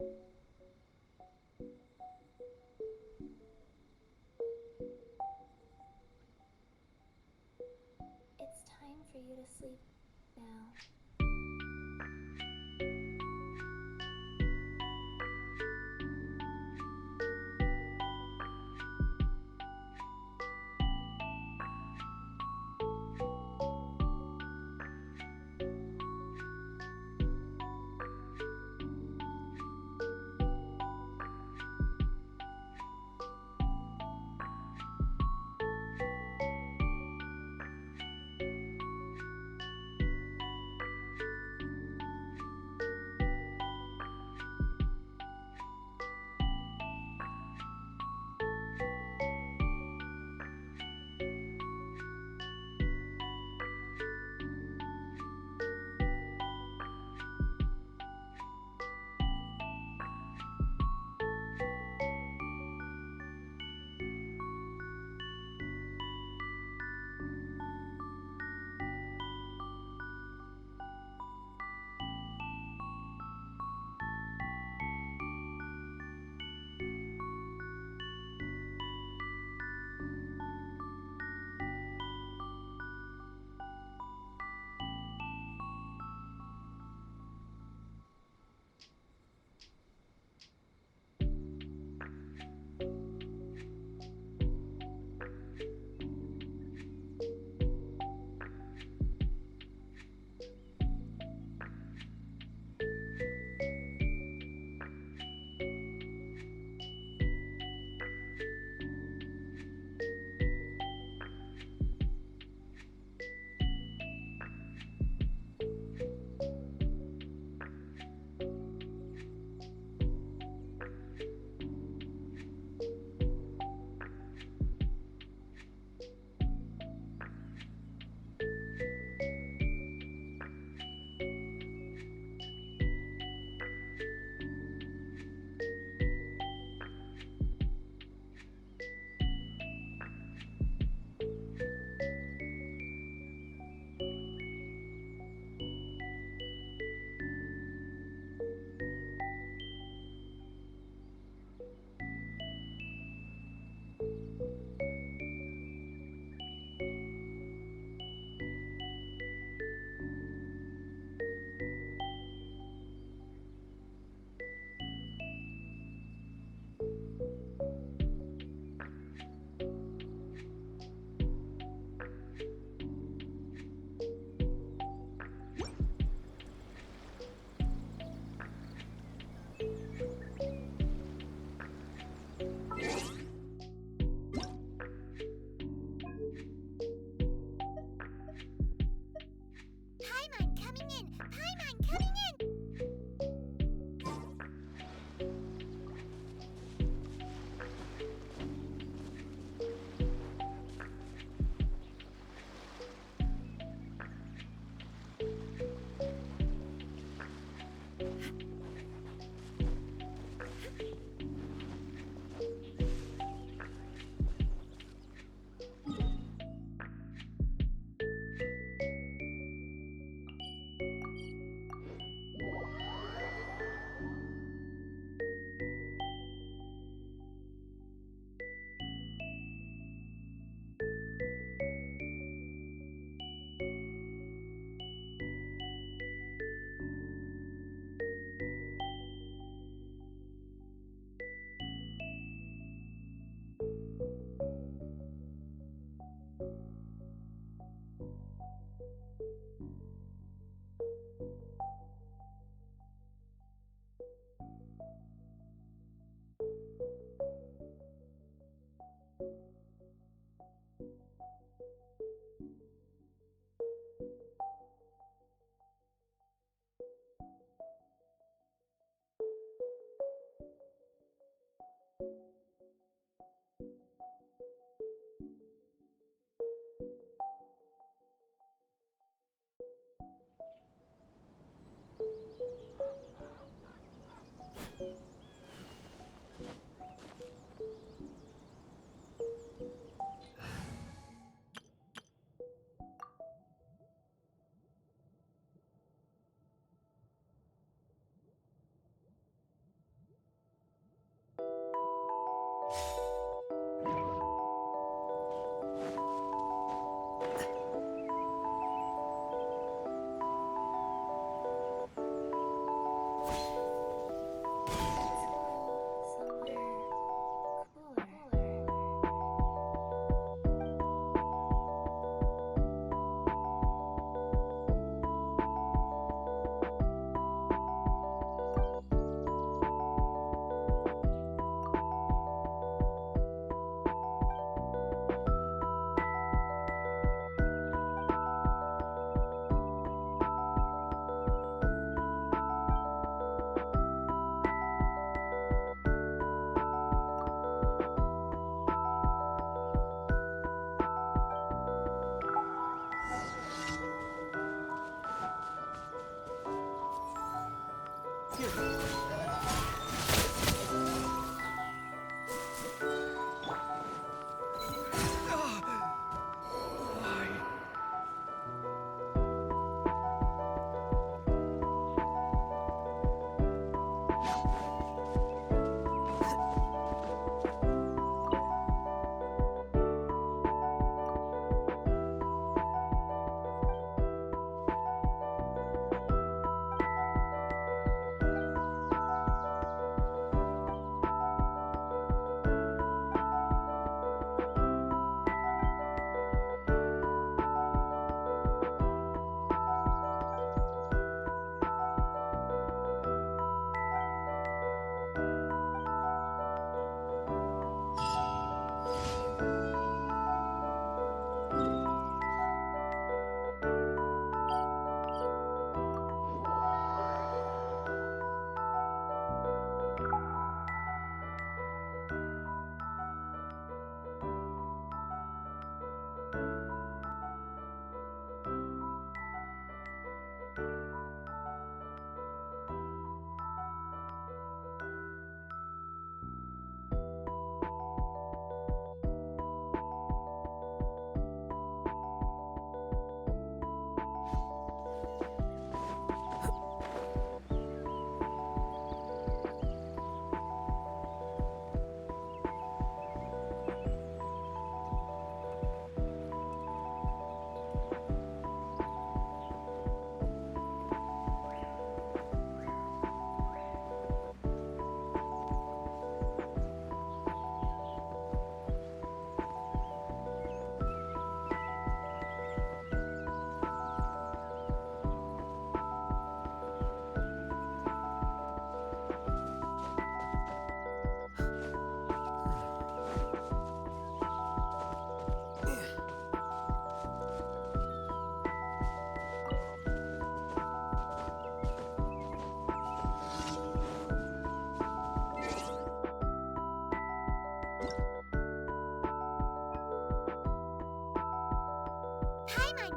It's time for you to sleep now.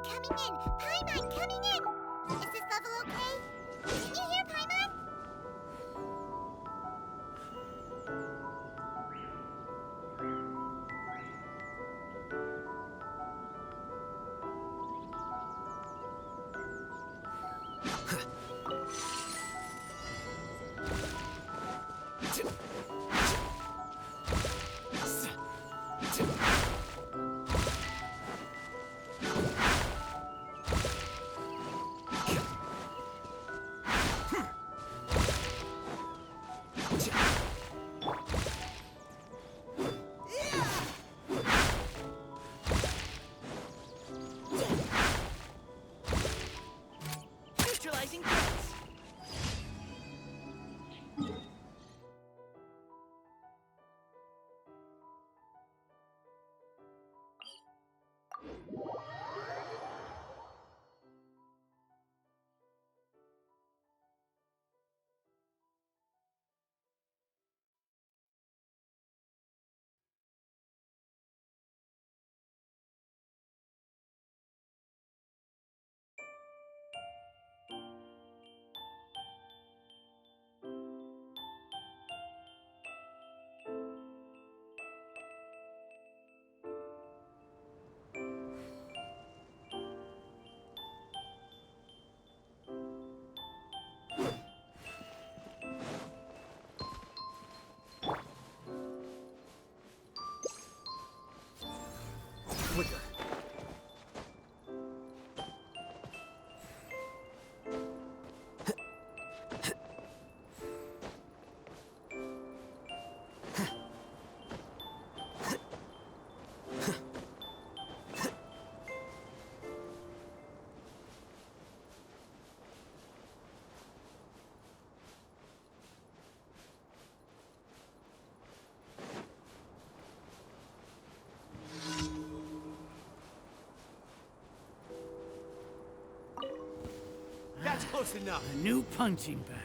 coming in! Paimon, coming in! Is this level okay? Can you hear Paimon? Neutralizing threats. Quicker. That's close enough. A new punching bag.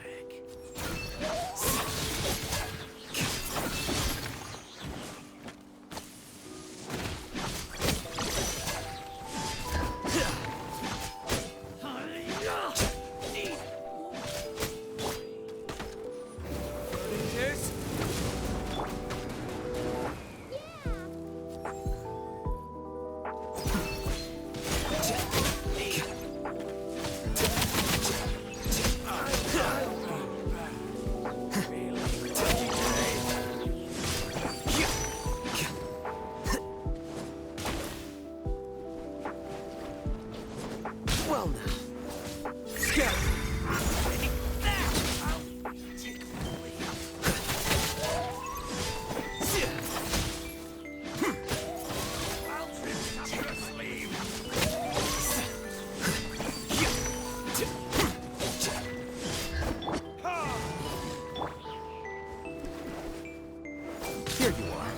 Here you are.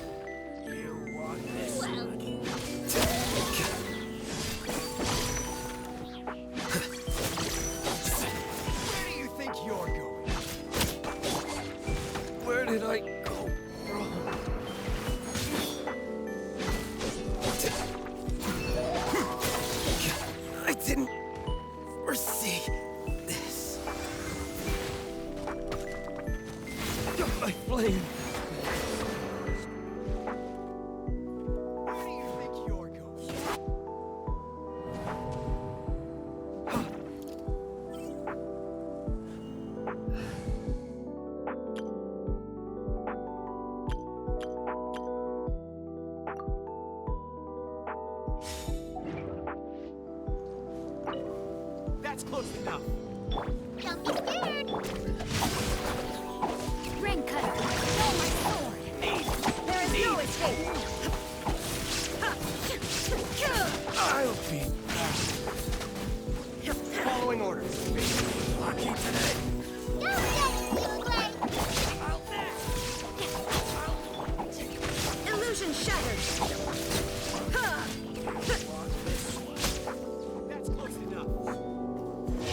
You want this? Where do you think you're going? Where did I go wrong? I didn't foresee this. My flame. Where do you think you're going? That's close enough. Don't be scared. Ring cutter. No, my sword. There is no escape. I'll be Following orders. lucky today. Go, Longplay. Illusion shattered. That's close enough.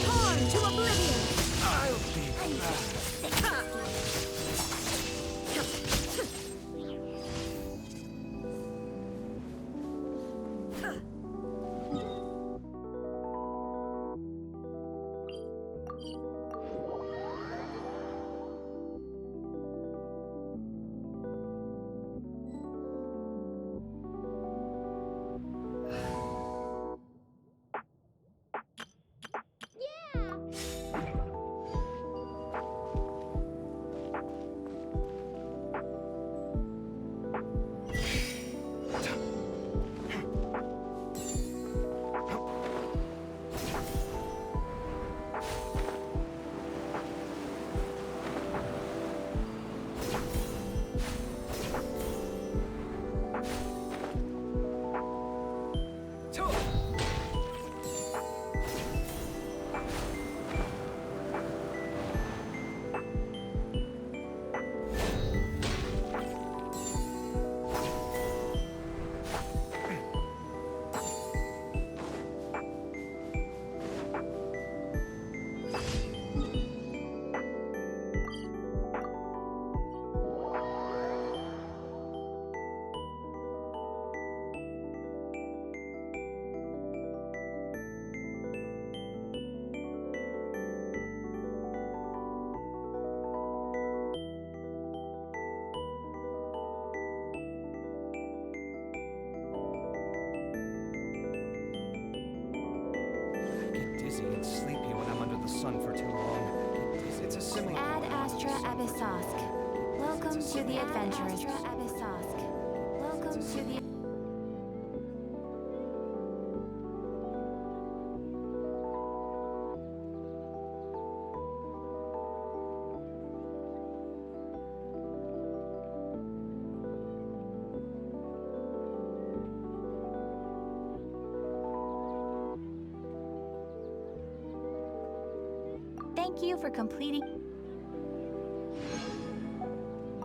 Torn to oblivion. I'll be back. Dizzy and sleepy when I'm under the sun for too long. It's a similar. Ad Astra Abyssosk. Welcome to the adventurers. Ad Astra Abyssosk. Welcome to the. Thank you for completing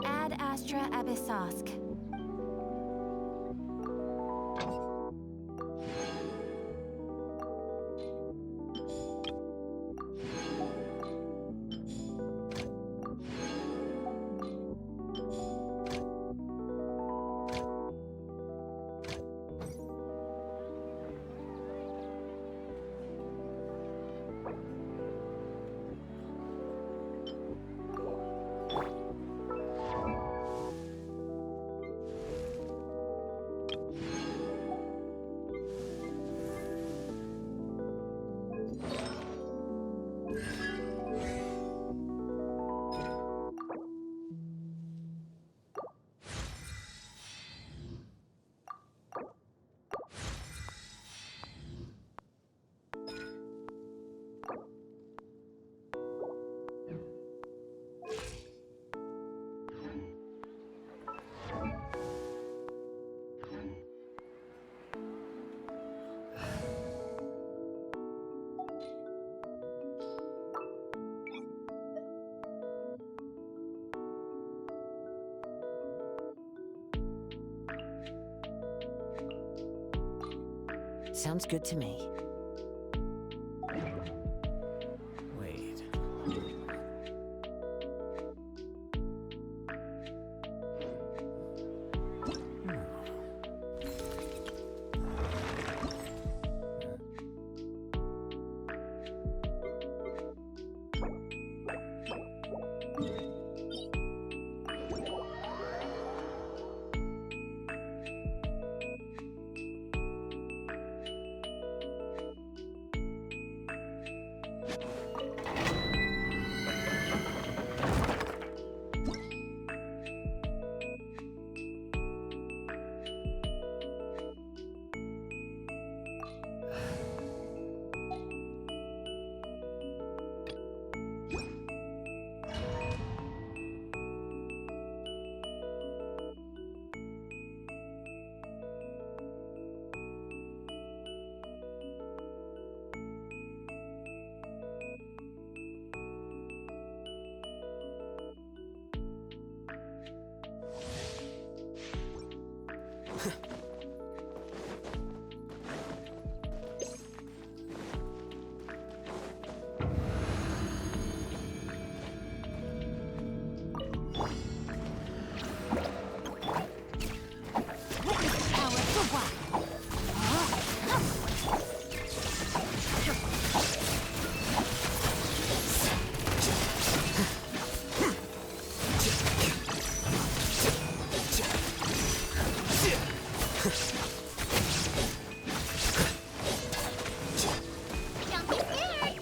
Ad Astra Abyssosk. Sounds good to me. Wait. Don't be scared.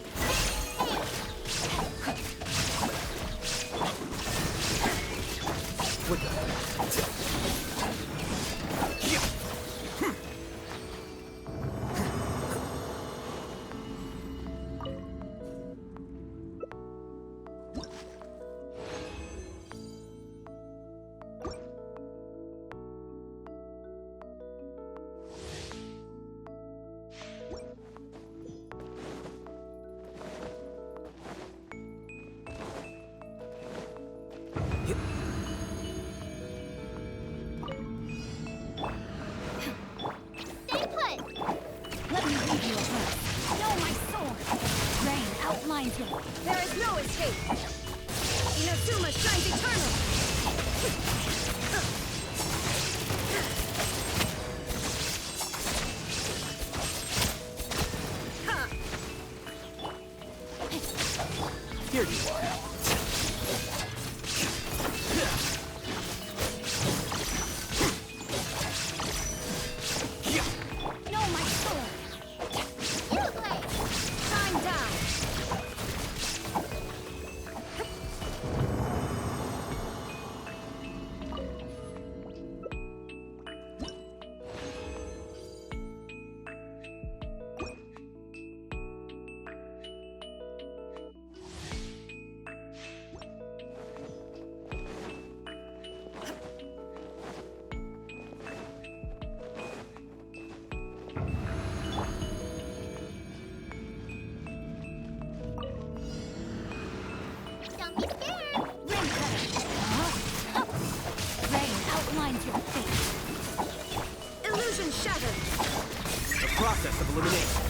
Stay put. Let me read you a verse. Know my sword. Rain outlines your way. There is no escape. Inazuma shines eternal. Here you are. Know my sword. You play. Time down. Don't be scared. Ring cutter. Rain outlines your fate. Illusion shattered. The process of elimination.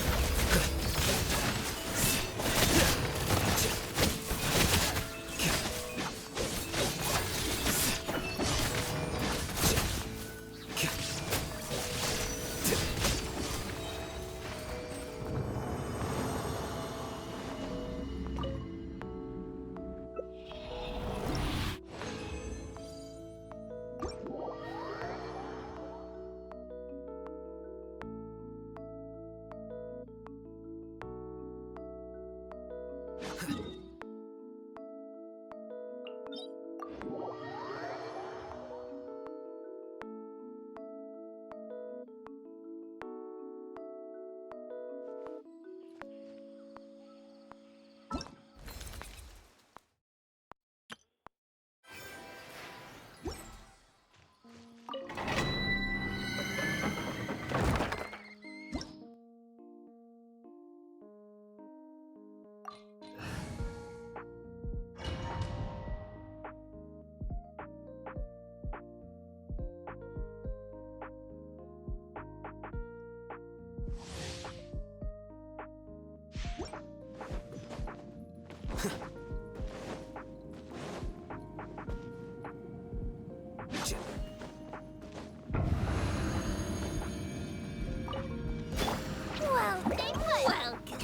Welcome.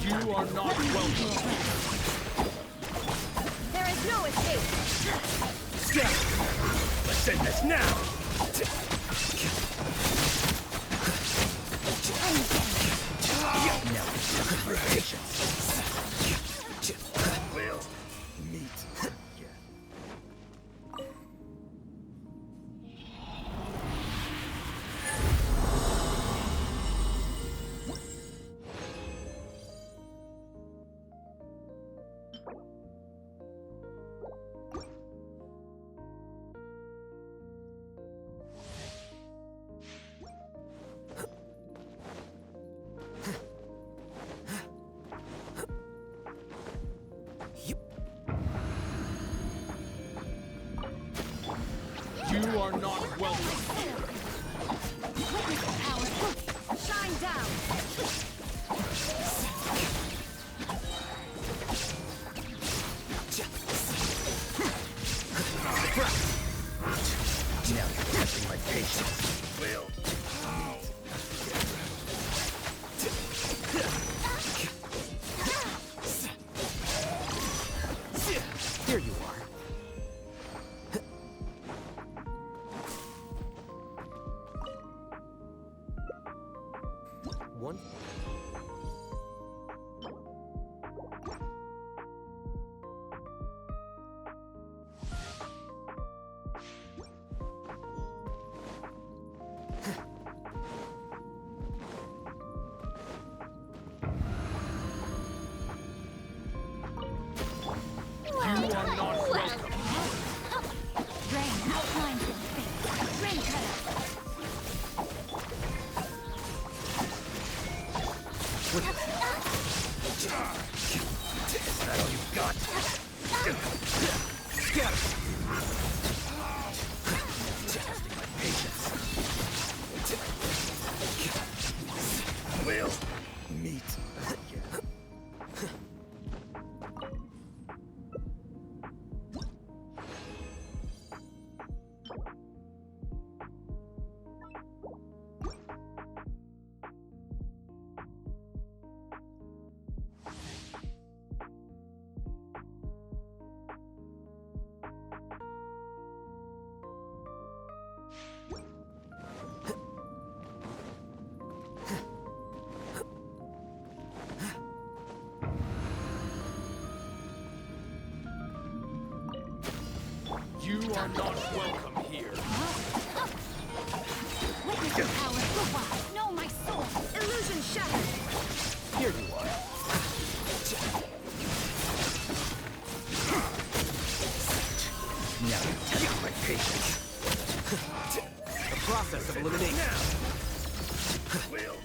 You are not welcome. There is no escape. Scout! Let's end this now! We'll meet again. You are not welcome here. Witness the power. Shine down. Now you're testing my patience. Will. Here you are. One. You are not welcome. Rain outlines your face. Rain cutter. Is that all you've got? Scatter! Testing my patience. We'll meet again. You are not welcome here. Witness the power. Know my soul. Illusion shattered. Here you are. Now you're testing my patience. The process of elimination. Now. Will.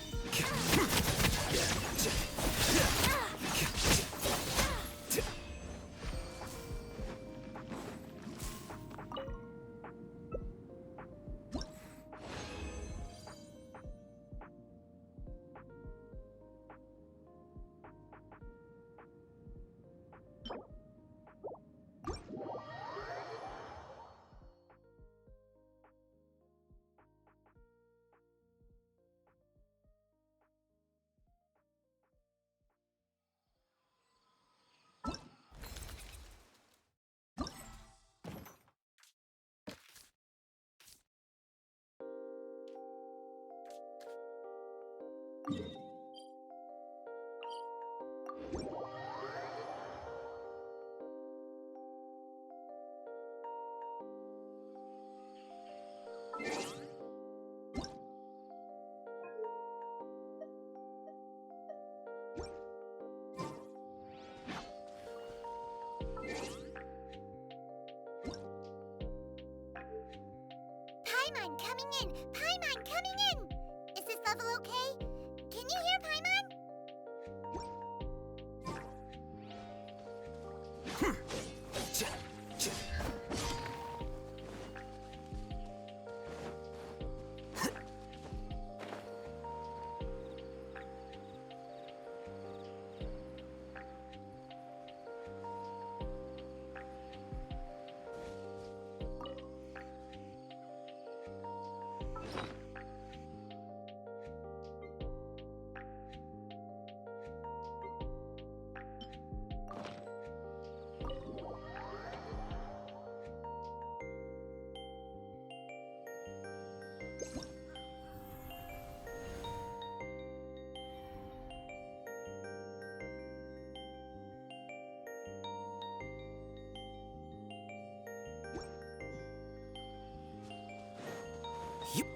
Paimon coming in! Paimon coming in! Is this level okay? Can you hear Paimon? Yep.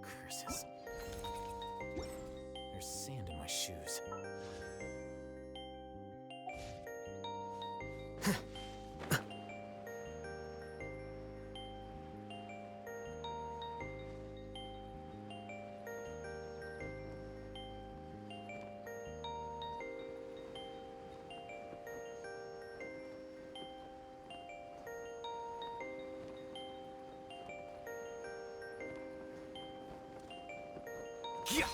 Curses. There's sand in my shoes. Yeah.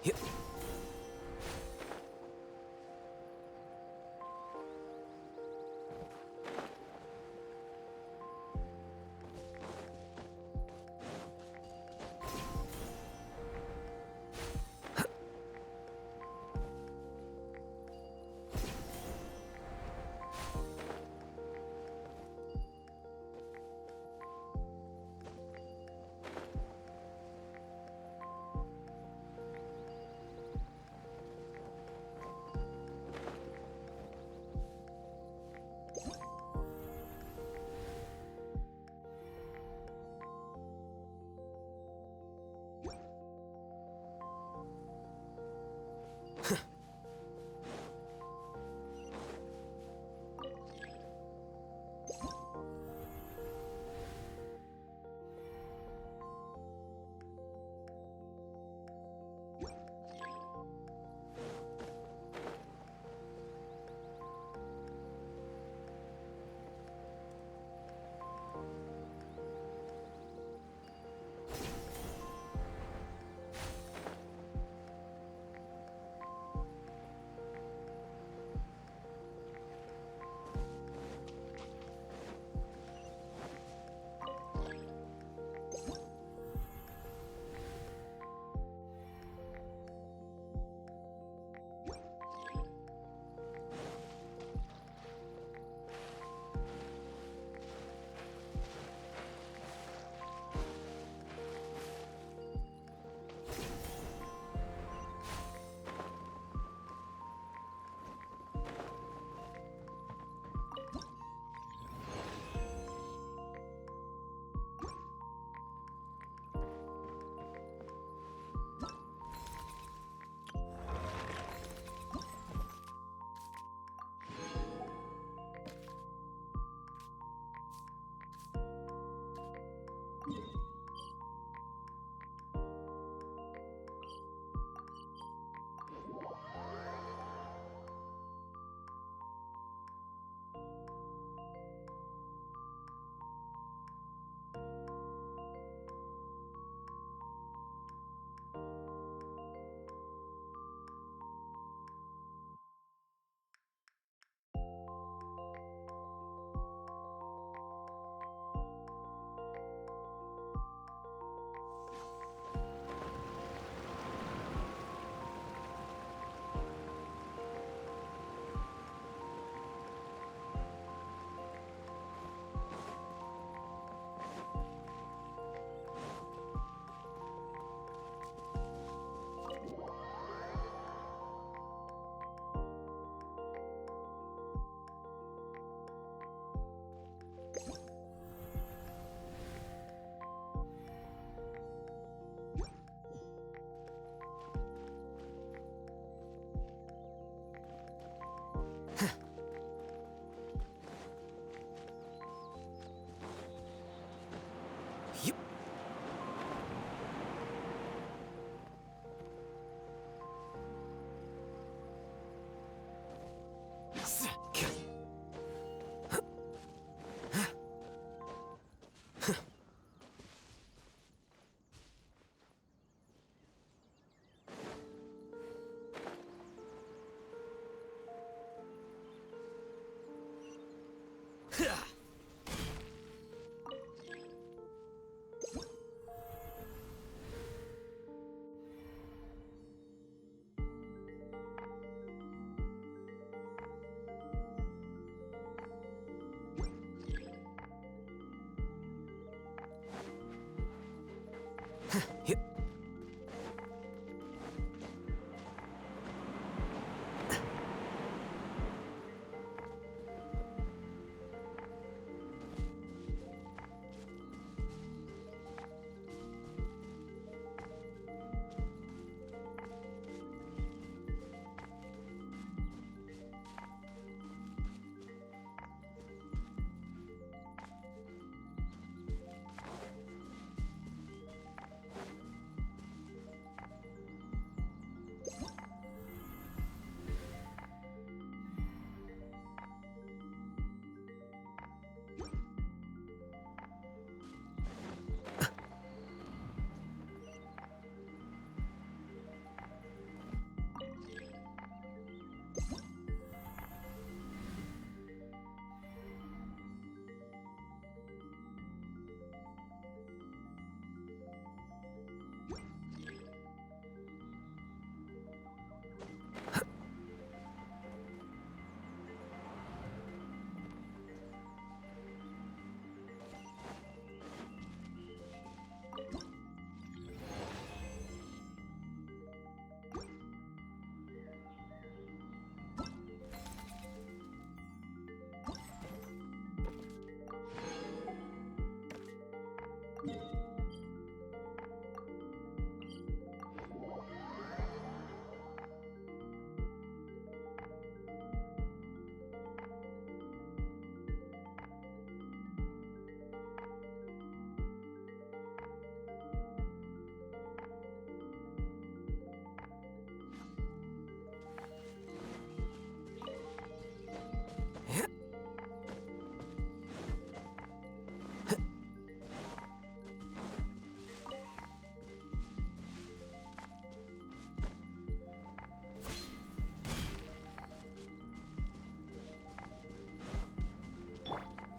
Yep.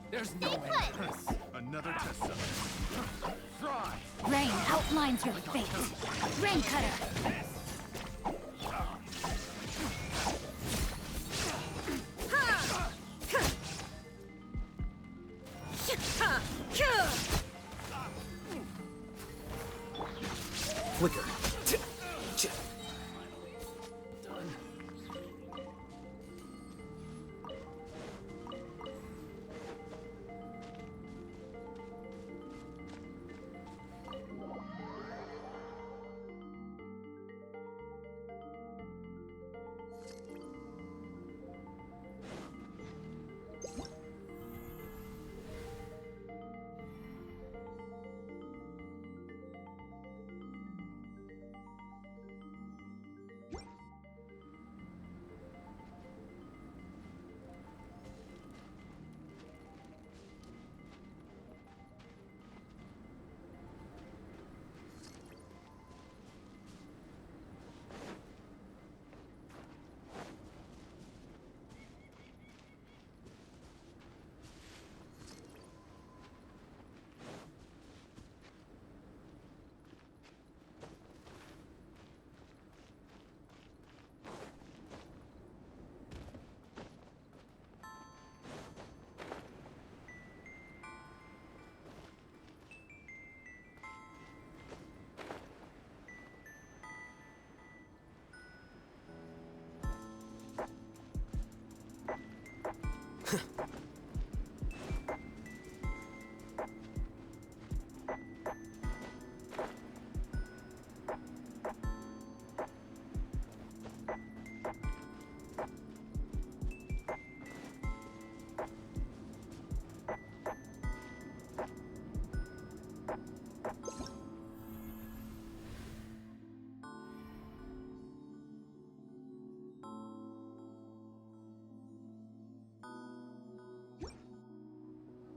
There's no end to this. Another test zone. Fry! Rain outlines your fate. Rain cutter. Flicker.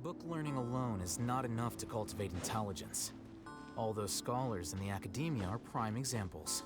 Book learning alone is not enough to cultivate intelligence. All those scholars in the academia are prime examples.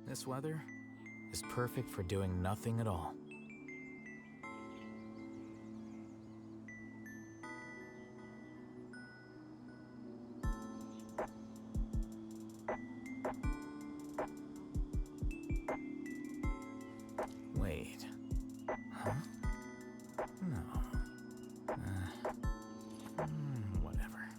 This weather is perfect for doing nothing at all. Wait. Huh? No. Whatever.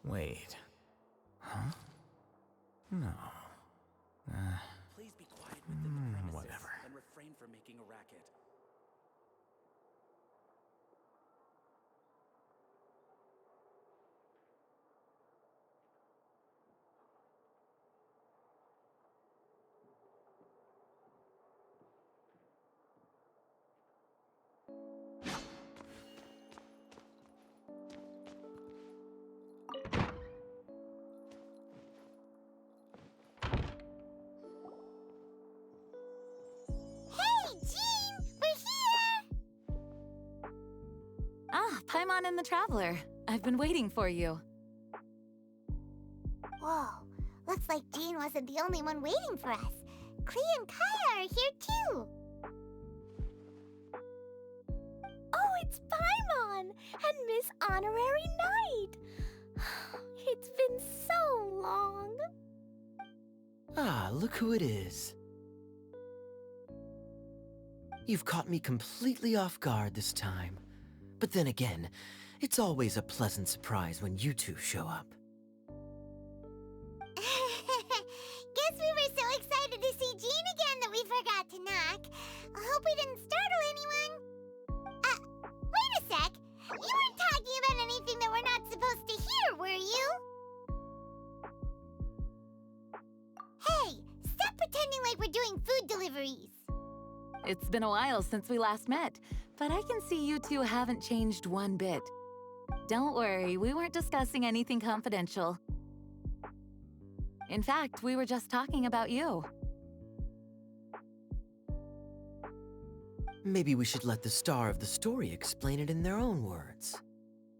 Wait. Huh? No. Please be quiet within the premises whatever. and refrain from making a racket. Hey, Jean! We're here! Ah, Paimon and the Traveler. I've been waiting for you. Whoa, looks like Jean wasn't the only one waiting for us. Klee and Kaya are here too. Oh, it's Paimon and Miss Honorary Knight. It's been so long. Ah, look who it is. You've caught me completely off guard this time. But then again, it's always a pleasant surprise when you two show up. Guess we were so excited to see Jean again that we forgot to knock. I hope we didn't startle anyone. Wait a sec. You weren't talking about anything that we're not supposed to hear, were you? Hey, stop pretending like we're doing food deliveries. It's been a while since we last met, but I can see you two haven't changed one bit. Don't worry, we weren't discussing anything confidential. In fact, we were just talking about you. Maybe we should let the star of the story explain it in their own words.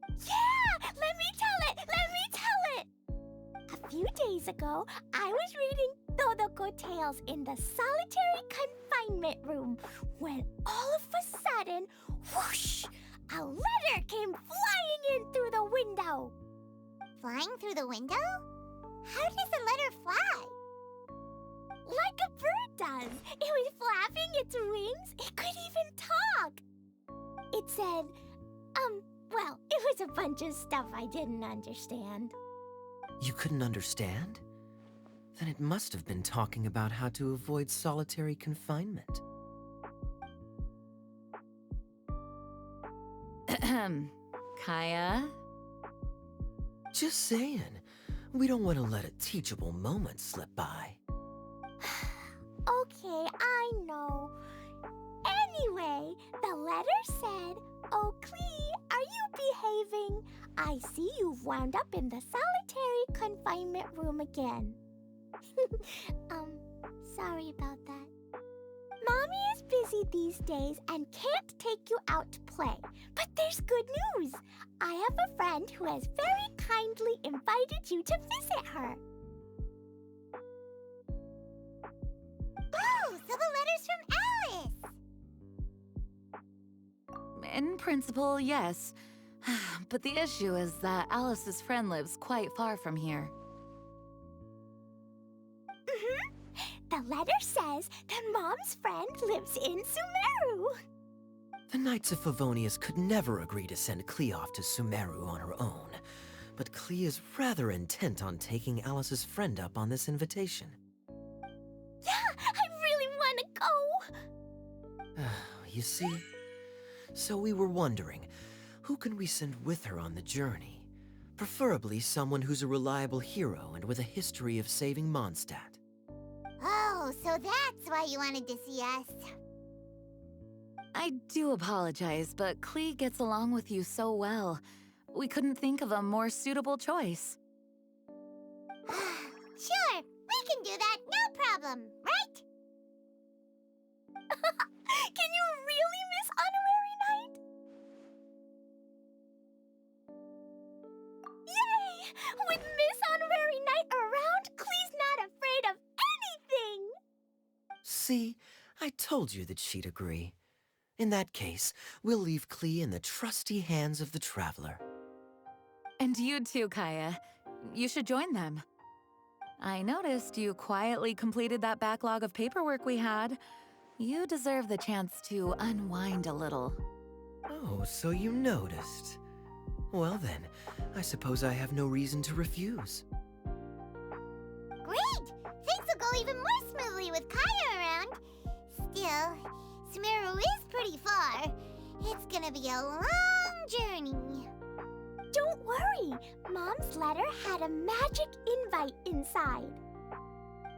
Yeah! Let me tell it! Let me tell it! A few days ago, I was reading Todoko Tales in the solitary confinement room when all of a sudden, whoosh! A letter came flying in through the window. Flying through the window? How does a letter fly? Like a bird does. It was flapping its wings. It could even talk. It said, well, it was a bunch of stuff I didn't understand. You couldn't understand? Then it must have been talking about how to avoid solitary confinement. Kaya? Just saying. We don't want to let a teachable moment slip by. Okay, I know. Anyway, the letter said, "Oh, Klee, are you behaving? I see you've wound up in the solitary confinement room again." Sorry about that. Mommy is busy these days and can't take you out to play. But there's good news. I have a friend who has very kindly invited you to visit her. Oh, so the letter's from Alice! In principle, yes. But the issue is that Alice's friend lives quite far from here. The letter says that Mom's friend lives in Sumeru. The Knights of Favonius could never agree to send Klee off to Sumeru on her own. But Klee is rather intent on taking Alice's friend up on this invitation. Yeah, I really want to go. You see? So we were wondering, who can we send with her on the journey? Preferably someone who's a reliable hero and with a history of saving Mondstadt. Oh, so that's why you wanted to see us. I do apologize, but Klee gets along with you so well. We couldn't think of a more suitable choice. Sure, we can do that, no problem, right? Can you really, Miss Honorary Knight? See, I told you that she'd agree. In that case, we'll leave Klee in the trusty hands of the Traveler. And you too, Kaya. You should join them. I noticed you quietly completed that backlog of paperwork we had. You deserve the chance to unwind a little. Oh, so you noticed. Well then, I suppose I have no reason to refuse. Great! Things will go even more smoothly with Kaya around. Still, Sumeru is pretty far. It's gonna be a long journey. Don't worry, Mom's letter had a magic invite inside.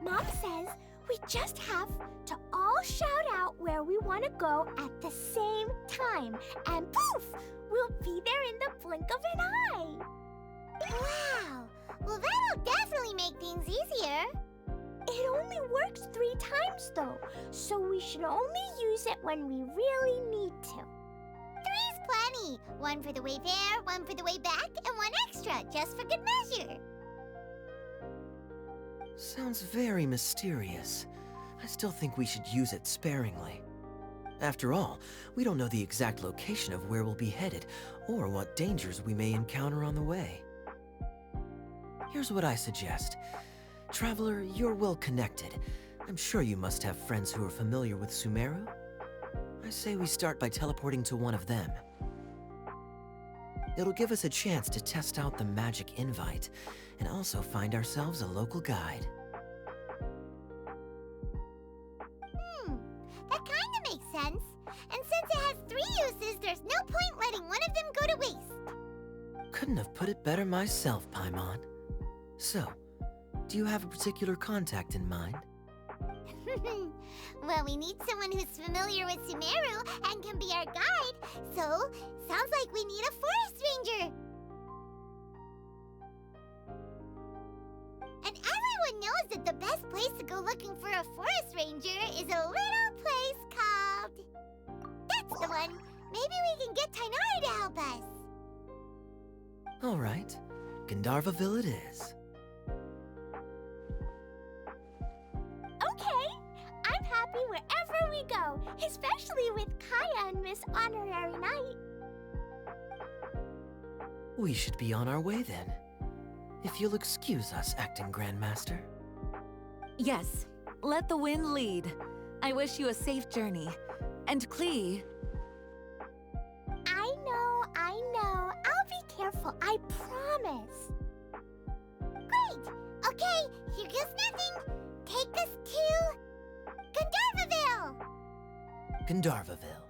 Mom says we just have to all shout out where we want to go at the same time, and poof, we'll be there in the blink of an eye. Wow! Well, that'll definitely make things easier. It only works 3 times though, so we should only use it when we really need to. 3's plenty. 1 for the way there, 1 for the way back, and 1 extra, just for good measure. Sounds very mysterious. I still think we should use it sparingly. After all, we don't know the exact location of where we'll be headed, or what dangers we may encounter on the way. Here's what I suggest. Traveler, you're well connected. I'm sure you must have friends who are familiar with Sumeru. I say we start by teleporting to one of them. It'll give us a chance to test out the magic invite, and also find ourselves a local guide. That kinda makes sense. And since it has 3 uses, there's no point letting one of them go to waste. Couldn't have put it better myself, Paimon. So, do you have a particular contact in mind? Well, we need someone who's familiar with Sumeru and can be our guide, so sounds like we need a forest ranger. And everyone knows that the best place to go looking for a forest ranger is a little place called... That's the one! Maybe we can get Tainari to help us. All right, Gandharvaville it is. Okay, I'm happy wherever we go, especially with Kaya and Miss Honorary Knight. We should be on our way then. If you'll excuse us, Acting Grandmaster. Yes, let the wind lead. I wish you a safe journey. And Klee... I know. I'll be careful, I promise. Great! Okay, here goes nothing. Take us to... Gandharvaville! Gandharvaville.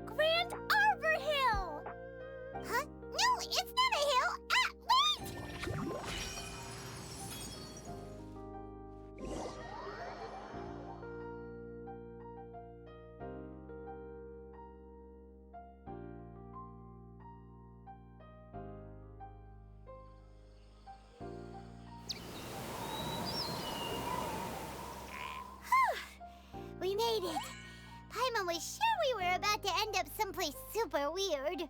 Grand Arbor Hill! Huh? No, it's not a hill! Ah, wait! We made it. Paimon was sure we were about to end up someplace super weird.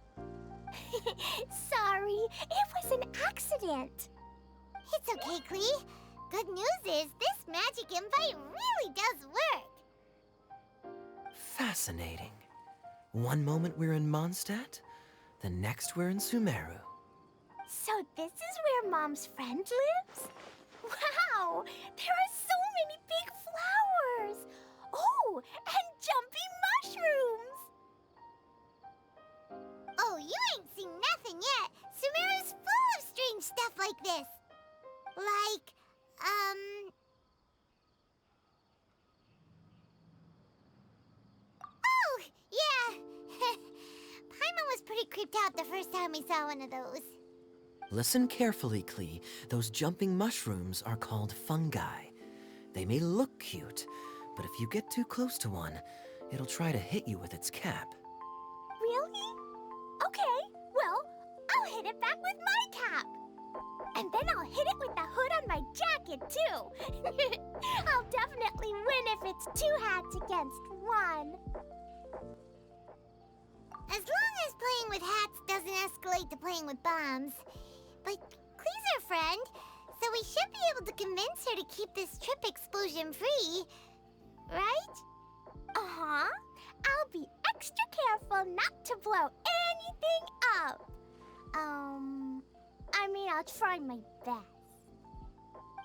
Sorry, it was an accident. It's okay, Klee. Good news is this magic invite really does work. Fascinating. One moment we're in Mondstadt, the next we're in Sumeru. So this is where Mom's friend lives? Wow, there are so many big flowers. Oh, and jumping mushrooms. Oh, you ain't seen nothing yet. Sumeru's full of strange stuff like this. Like, Oh, yeah. Paimon was pretty creeped out the first time we saw one of those. Listen carefully, Klee. Those jumping mushrooms are called fungi. They may look cute, but if you get too close to one, it'll try to hit you with its cap. Really? Okay, well, I'll hit it back with my cap. And then I'll hit it with the hood on my jacket, too. I'll definitely win if it's 2 hats against 1. As long as playing with hats doesn't escalate to playing with bombs. But Klee's our friend, So we should be able to convince her to keep this trip explosion-free, right? Uh-huh. I'll be extra careful not to blow anything up. I'll try my best.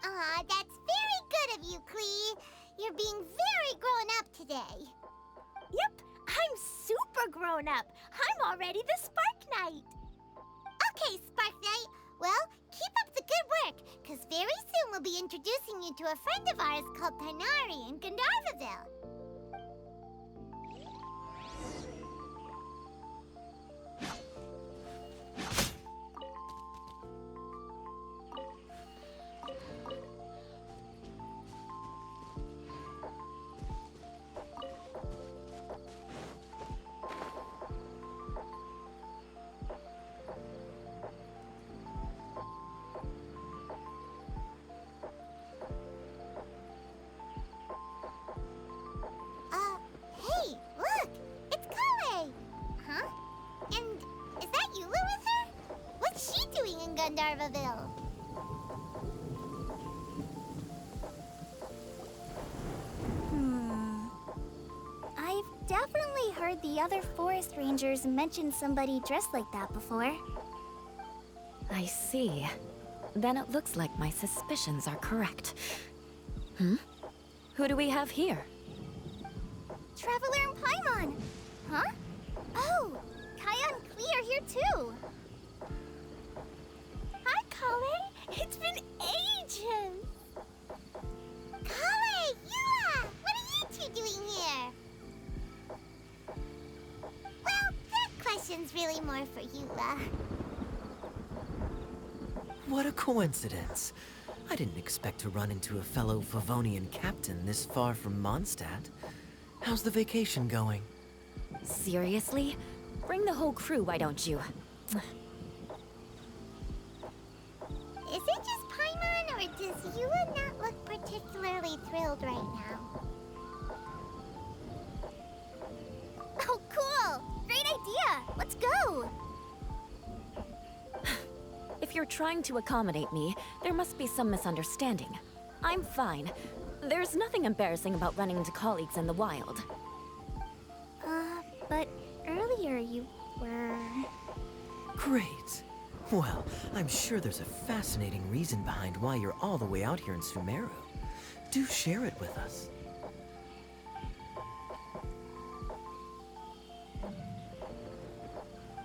Aw, that's very good of you, Klee. You're being very grown up today. Yep, I'm super grown up. I'm already the Spark Knight. Okay, Spark Knight. Well, keep up the good work, because very soon we'll be introducing you to a friend of ours called Tighnari in Gandharvaville. Hey, look! It's Kale! Huh? And is that Eula with her? What's she doing in Gandharvaville? I've definitely heard the other forest rangers mention somebody dressed like that before. I see. Then it looks like my suspicions are correct. Who do we have here? Traveler and Paimon! Huh? Oh, Kaya and Klee are here too! Hi, Kale! It's been ages! Kale! Eula! What are you two doing here? Well, that question's really more for Eula. What a coincidence. I didn't expect to run into a fellow Favonian captain this far from Mondstadt. How's the vacation going? Seriously? Bring the whole crew, why don't you? Is it just Paimon, or does Eula not look particularly thrilled right now? Oh, cool! Great idea! Let's go! If you're trying to accommodate me, there must be some misunderstanding. I'm fine. There's nothing embarrassing about running into colleagues in the wild. But earlier you were... Great. Well, I'm sure there's a fascinating reason behind why you're all the way out here in Sumeru. Do share it with us.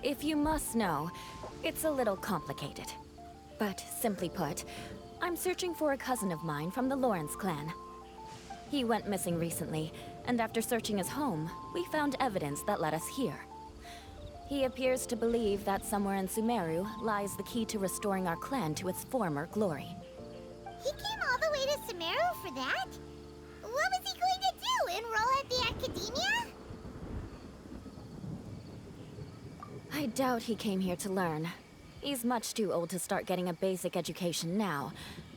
If you must know, it's a little complicated. But simply put, I'm searching for a cousin of mine from the Lawrence clan. He went missing recently, and after searching his home, we found evidence that led us here. He appears to believe that somewhere in Sumeru lies the key to restoring our clan to its former glory. He came all the way to Sumeru for that? What was he going to do? Enroll at the academia? I doubt he came here to learn. He's much too old to start getting a basic education now.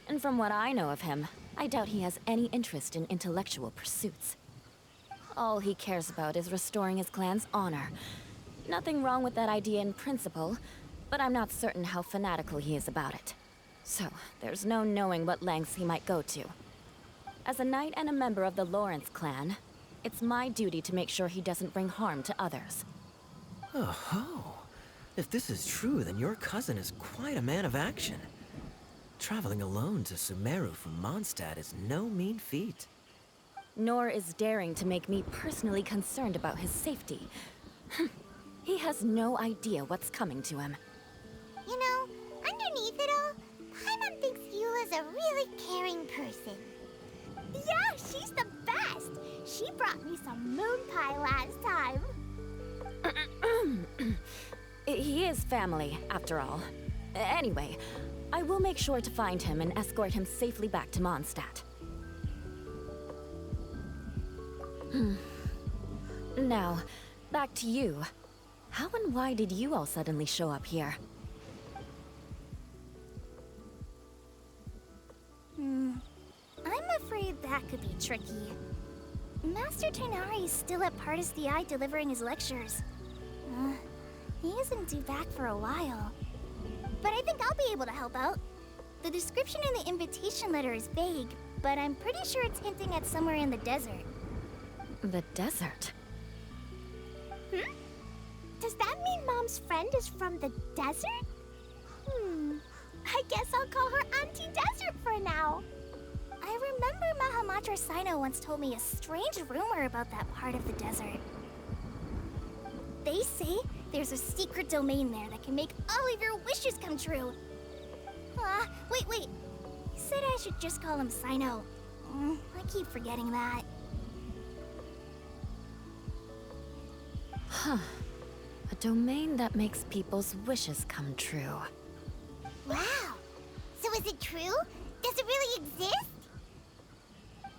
And from what I know of him, I doubt he has any interest in intellectual pursuits. All he cares about is restoring his clan's honor. Nothing wrong with that idea in principle, but I'm not certain how fanatical he is about it. So, there's no knowing what lengths he might go to. As a knight and a member of the Lawrence clan, it's my duty to make sure he doesn't bring harm to others. Oh-ho. If this is true, then your cousin is quite a man of action. Traveling alone to Sumeru from Mondstadt is no mean feat. Nor is daring to make me personally concerned about his safety. He has no idea what's coming to him. You know, underneath it all, Paimon thinks Eula's a really caring person. Yeah, she's the best! She brought me some moon pie last time. He is family, after all. Anyway, I will make sure to find him and escort him safely back to Mondstadt. Now, back to you. How and why did you all suddenly show up here? I'm afraid that could be tricky. Master Tighnari is still at Partis the Eye delivering his lectures. He isn't due back for a while. But I think I'll be able to help out. The description in the invitation letter is vague, but I'm pretty sure it's hinting at somewhere in the desert. The desert? Does that mean Mom's friend is from the desert? I guess I'll call her Auntie Desert for now. I remember Mahamatra Sino once told me a strange rumor about that part of the desert. They say there's a secret domain there that can make all of your wishes come true. Wait. He said I should just call him Sino. I keep forgetting that. Huh. A domain that makes people's wishes come true. Wow! So is it true? Does it really exist?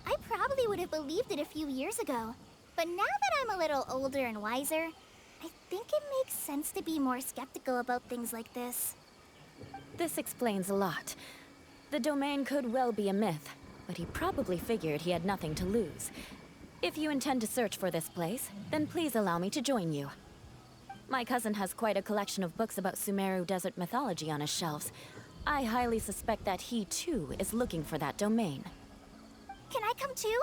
I probably would have believed it a few years ago. But now that I'm a little older and wiser, I think it makes sense to be more skeptical about things like this. This explains a lot. The domain could well be a myth, but he probably figured he had nothing to lose. If you intend to search for this place, then please allow me to join you. My cousin has quite a collection of books about Sumeru desert mythology on his shelves. I highly suspect that he, too, is looking for that domain. Can I come too?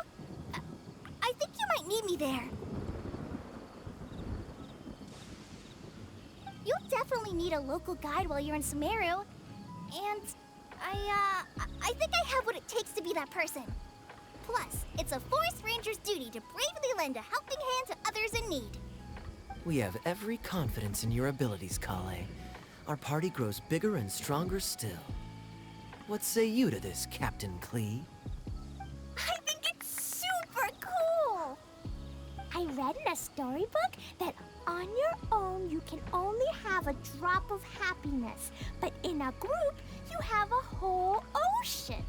I think you might need me there. You'll definitely need a local guide while you're in Sumeru. And I think I have what it takes to be that person. Plus, it's a forest ranger's duty to bravely lend a helping hand to others in need. We have every confidence in your abilities, Kale. Our party grows bigger and stronger still. What say you to this, Captain Klee? I think it's super cool! I read in a storybook that on your own you can only have a drop of happiness, but in a group you have a whole ocean.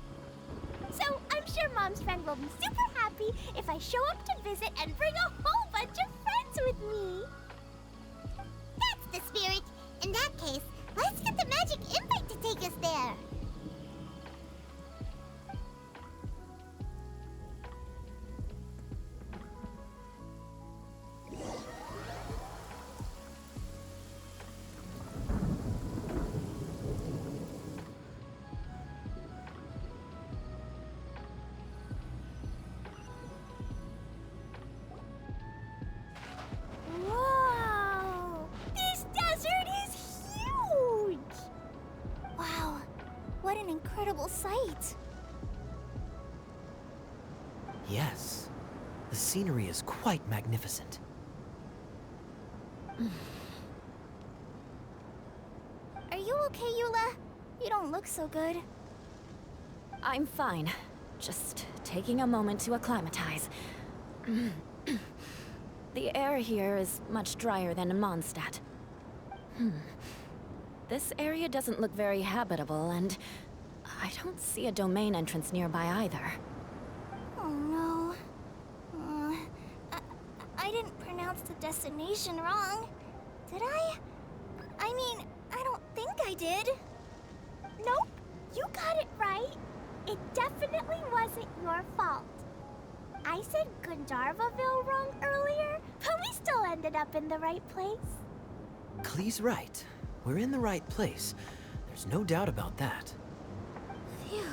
So I'm sure Mom's friend will be super happy if I show up to visit and bring a whole bunch of friends with me. That's the spirit. In that case, let's get the magic invite to take us there. Whoa! This desert is huge! Wow, what an incredible sight. Yes. The scenery is quite magnificent. Are you okay, Eula? You don't look so good. I'm fine. Just taking a moment to acclimatize. The air here is much drier than in Mondstadt. This area doesn't look very habitable, and I don't see a domain entrance nearby either. Oh no. I didn't pronounce the destination wrong. Did I? I mean, I don't think I did. Nope, you got it right. It definitely wasn't your fault. I said Gandharvaville wrong earlier, but we still ended up in the right place. Klee's right. We're in the right place. There's no doubt about that. Phew.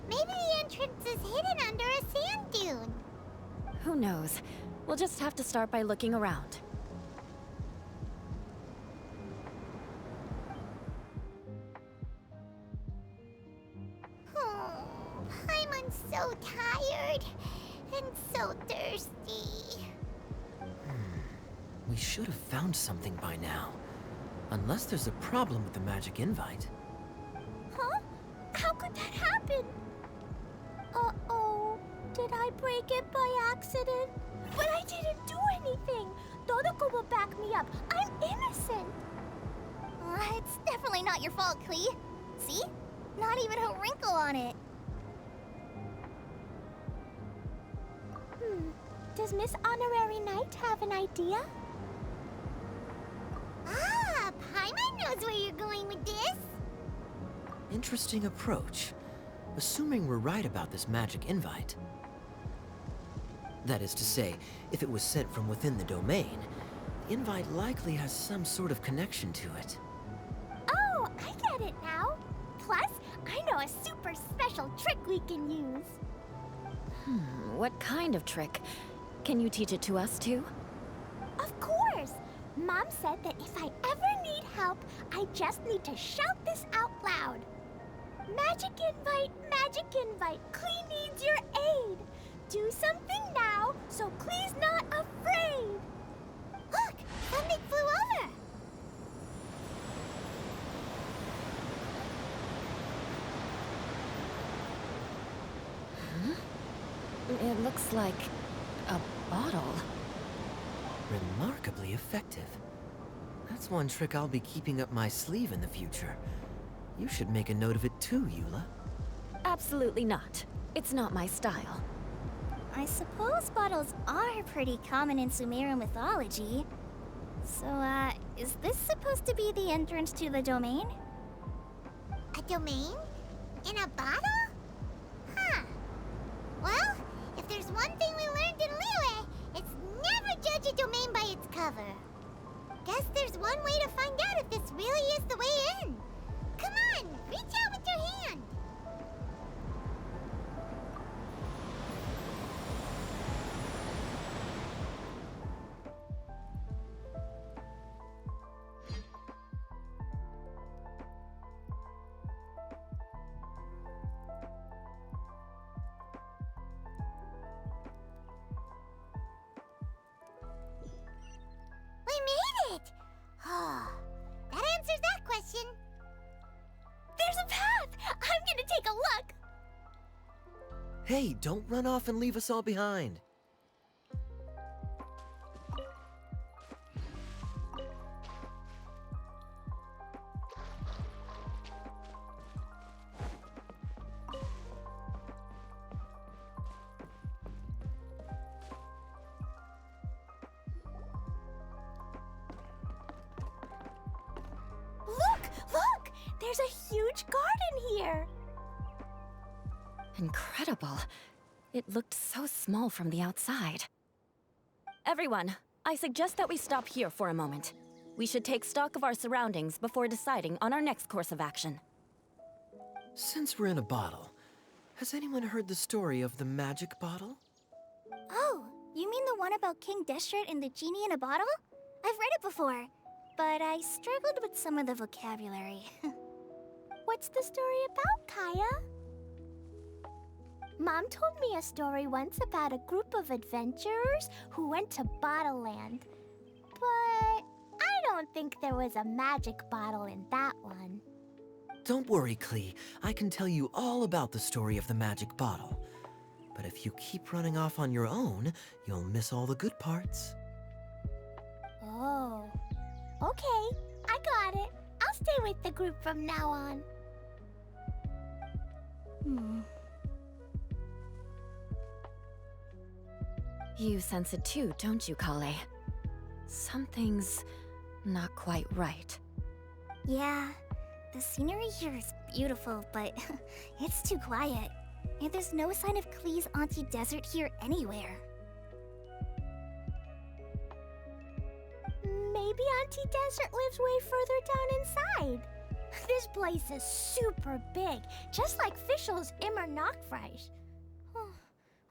Maybe the entrance is hidden under a sand dune. Who knows? We'll just have to start by looking around. I'm so tired and so thirsty. We should have found something by now. Unless there's a problem with the magic invite. Huh? How could that happen? Uh-oh. Did I break it by accident? But I didn't do anything. Todoko will back me up. I'm innocent. It's definitely not your fault, Klee. See? Not even a wrinkle on it. Does Miss Honorary Knight have an idea? Paimon knows where you're going with this. Interesting approach. Assuming we're right about this magic invite. That is to say, if it was sent from within the domain, the invite likely has some sort of connection to it. Oh, get it now. Plus, I know a super special trick we can use. What kind of trick? Can you teach it to us too? Of course! Mom said that if I ever need help, I just need to shout this out loud. Magic invite, Klee needs your aid. Do something now, so Klee's not afraid. Look! Something flew over! It looks like a bottle. Remarkably effective. That's one trick I'll be keeping up my sleeve in the future. You should make a note of it too, Eula. Absolutely not. It's not my style. I suppose bottles are pretty common in Sumerian mythology. So, is this supposed to be the entrance to the domain? A domain? In a bottle? Huh. Well, if there's one thing we learned in Liyue, it's never judge a domain by its cover. Guess there's one way to find out if this really is the way in. Come on, reach out with your hand. We made it! Oh, that answers that question. There's a path! I'm gonna take a look! Hey, don't run off and leave us all behind. Look! There's a huge garden here! Incredible. It looked so small from the outside. Everyone, I suggest that we stop here for a moment. We should take stock of our surroundings before deciding on our next course of action. Since we're in a bottle, has anyone heard the story of the magic bottle? Oh, you mean the one about King Deshret and the genie in a bottle? I've read it before, but I struggled with some of the vocabulary. What's the story about, Kaya? Mom told me a story once about a group of adventurers who went to Bottle Land. But I don't think there was a magic bottle in that one. Don't worry, Klee. I can tell you all about the story of the magic bottle. But if you keep running off on your own, you'll miss all the good parts. Oh. Okay, I got it. I'll stay with the group from now on. You sense it too, don't you, Kale? Something's not quite right. Yeah, the scenery here is beautiful, but it's too quiet. And there's no sign of Klee's Auntie Desert here anywhere. Maybe Auntie Desert lives way further down inside. This place is super big, just like Fischl's Immer Nachtreich.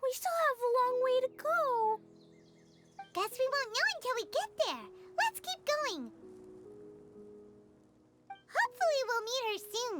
We still have a long way to go. Guess we won't know until we get there. Let's keep going. Hopefully we'll meet her soon.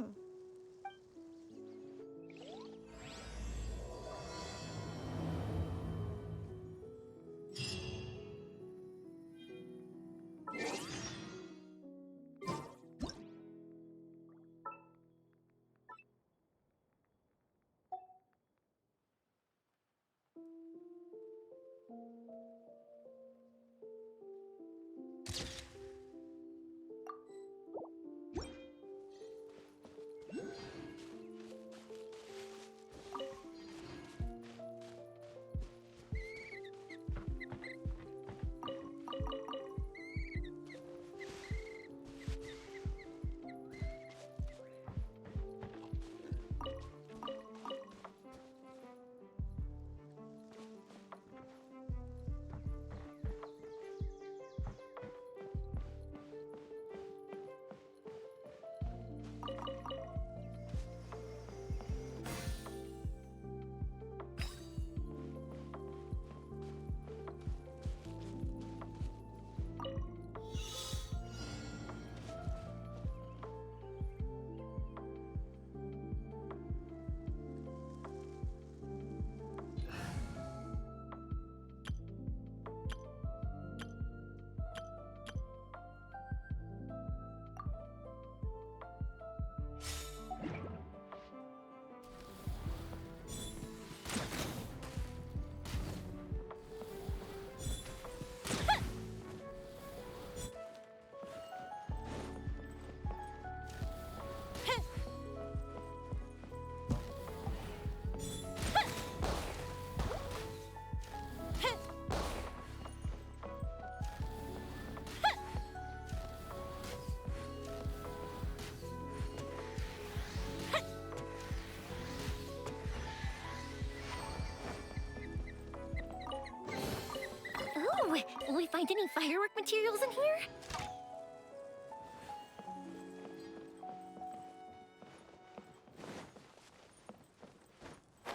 we find any firework materials in here?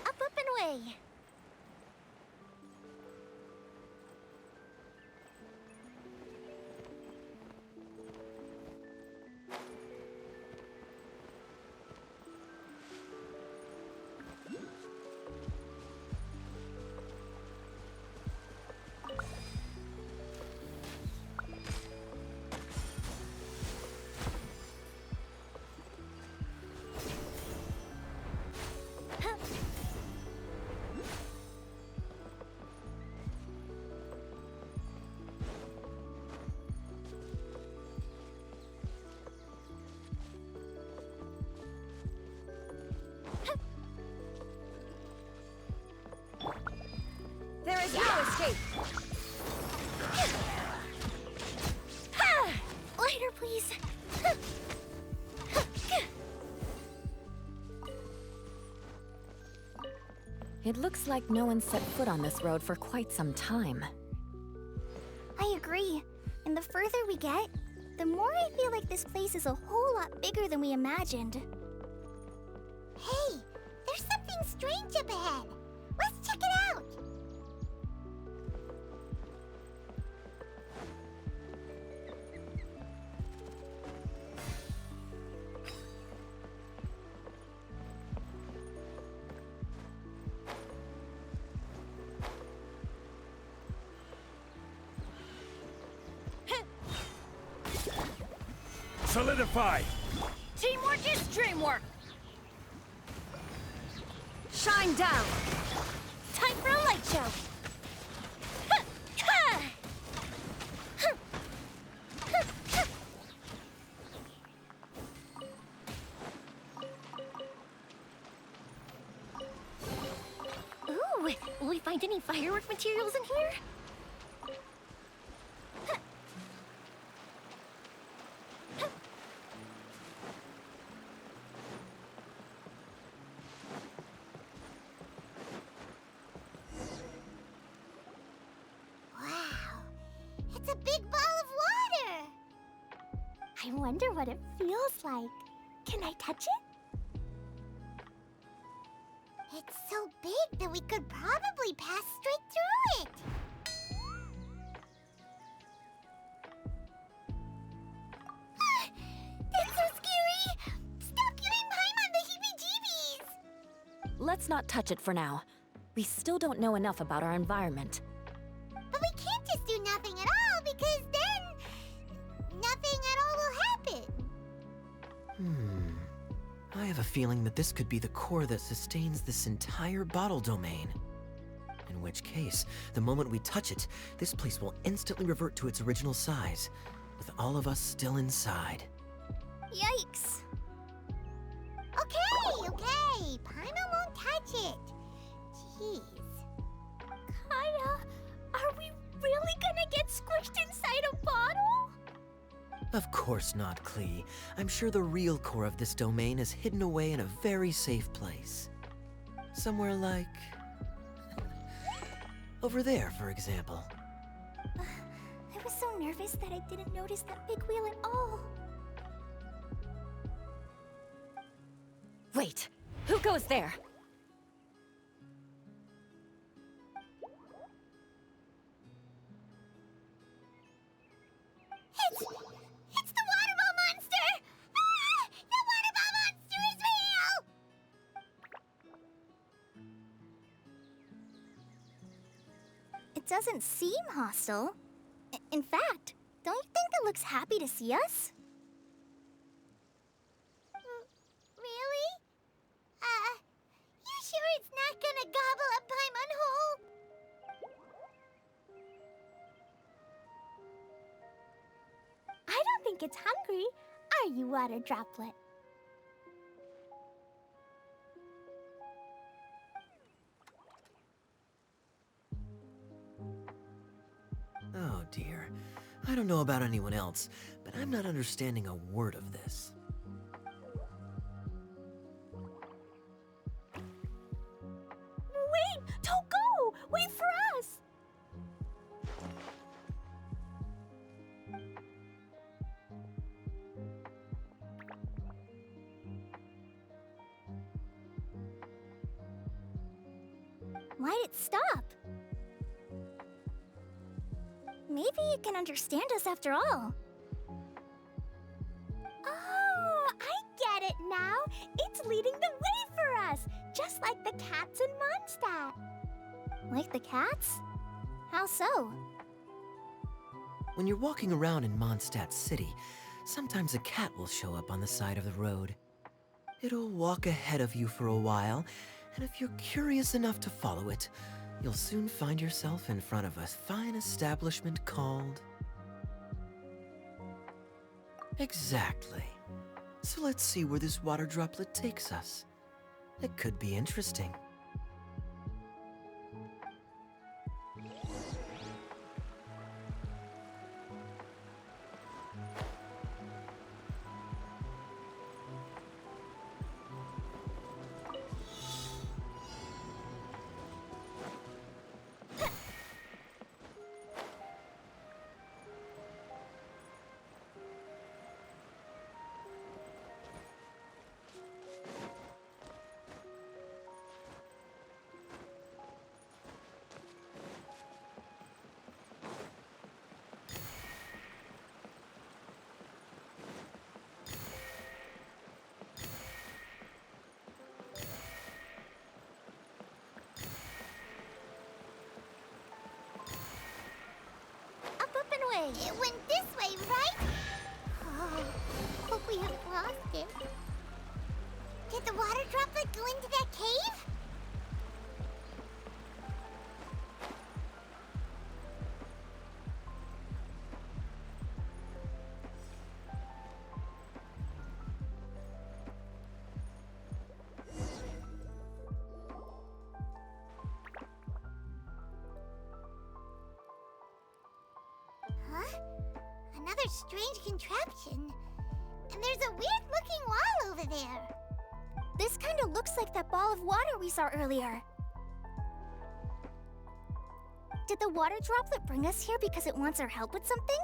Up and away. There is no escape! Lighter, please. It looks like no one set foot on this road for quite some time. I agree. And the further we get, the more I feel like this place is a whole lot bigger than we imagined. Hey, there's something strange up ahead. Let's check it out. Solidify! Teamwork is dreamwork! Shine down! Time for a light show. Ooh, will we find any firework materials in here? Wow, it's a big ball of water. I wonder what it feels like. Can I touch it? It's so big that we could probably pass straight through it. That's so scary! Stop giving Paimon the heebie-jeebies! Let's not touch it for now. We still don't know enough about our environment. But we can't just do nothing at all because then nothing at all will happen. I have a feeling that this could be the core that sustains this entire bottle domain. In which case, the moment we touch it, this place will instantly revert to its original size, with all of us still inside. Yikes. Okay. Paimon won't touch it. Jeez. Kaya, are we really gonna get squished inside a bottle? Of course not, Klee. I'm sure the real core of this domain is hidden away in a very safe place. Somewhere like... over there, for example. I was so nervous that I didn't notice that big wheel at all. Wait, who goes there? It's the water ball monster! Ah! The water ball monster is real! It doesn't seem hostile. In fact, don't you think it looks happy to see us? Really? You sure it's not gonna gobble up Paimon whole? I don't think it's hungry. Are you, water droplet? Oh dear. I don't know about anyone else, but I'm not understanding a word of this. Wait! Don't go! Wait for us! Why'd it stop? Maybe it can understand us after all. Oh, I get it now. It's leading the way for us, just like the cats in Mondstadt. Like the cats? How so? When you're walking around in Mondstadt City, sometimes a cat will show up on the side of the road. It'll walk ahead of you for a while, and if you're curious enough to follow it, you'll soon find yourself in front of a fine establishment called... Exactly. So let's see where this water droplet takes us. It could be interesting. It went this way, right? Oh, hope we haven't lost it. Did the water droplet go into that cave? Huh? Another strange contraption. And there's a weird-looking wall over there. This kind of looks like that ball of water we saw earlier. Did the water droplet bring us here because it wants our help with something?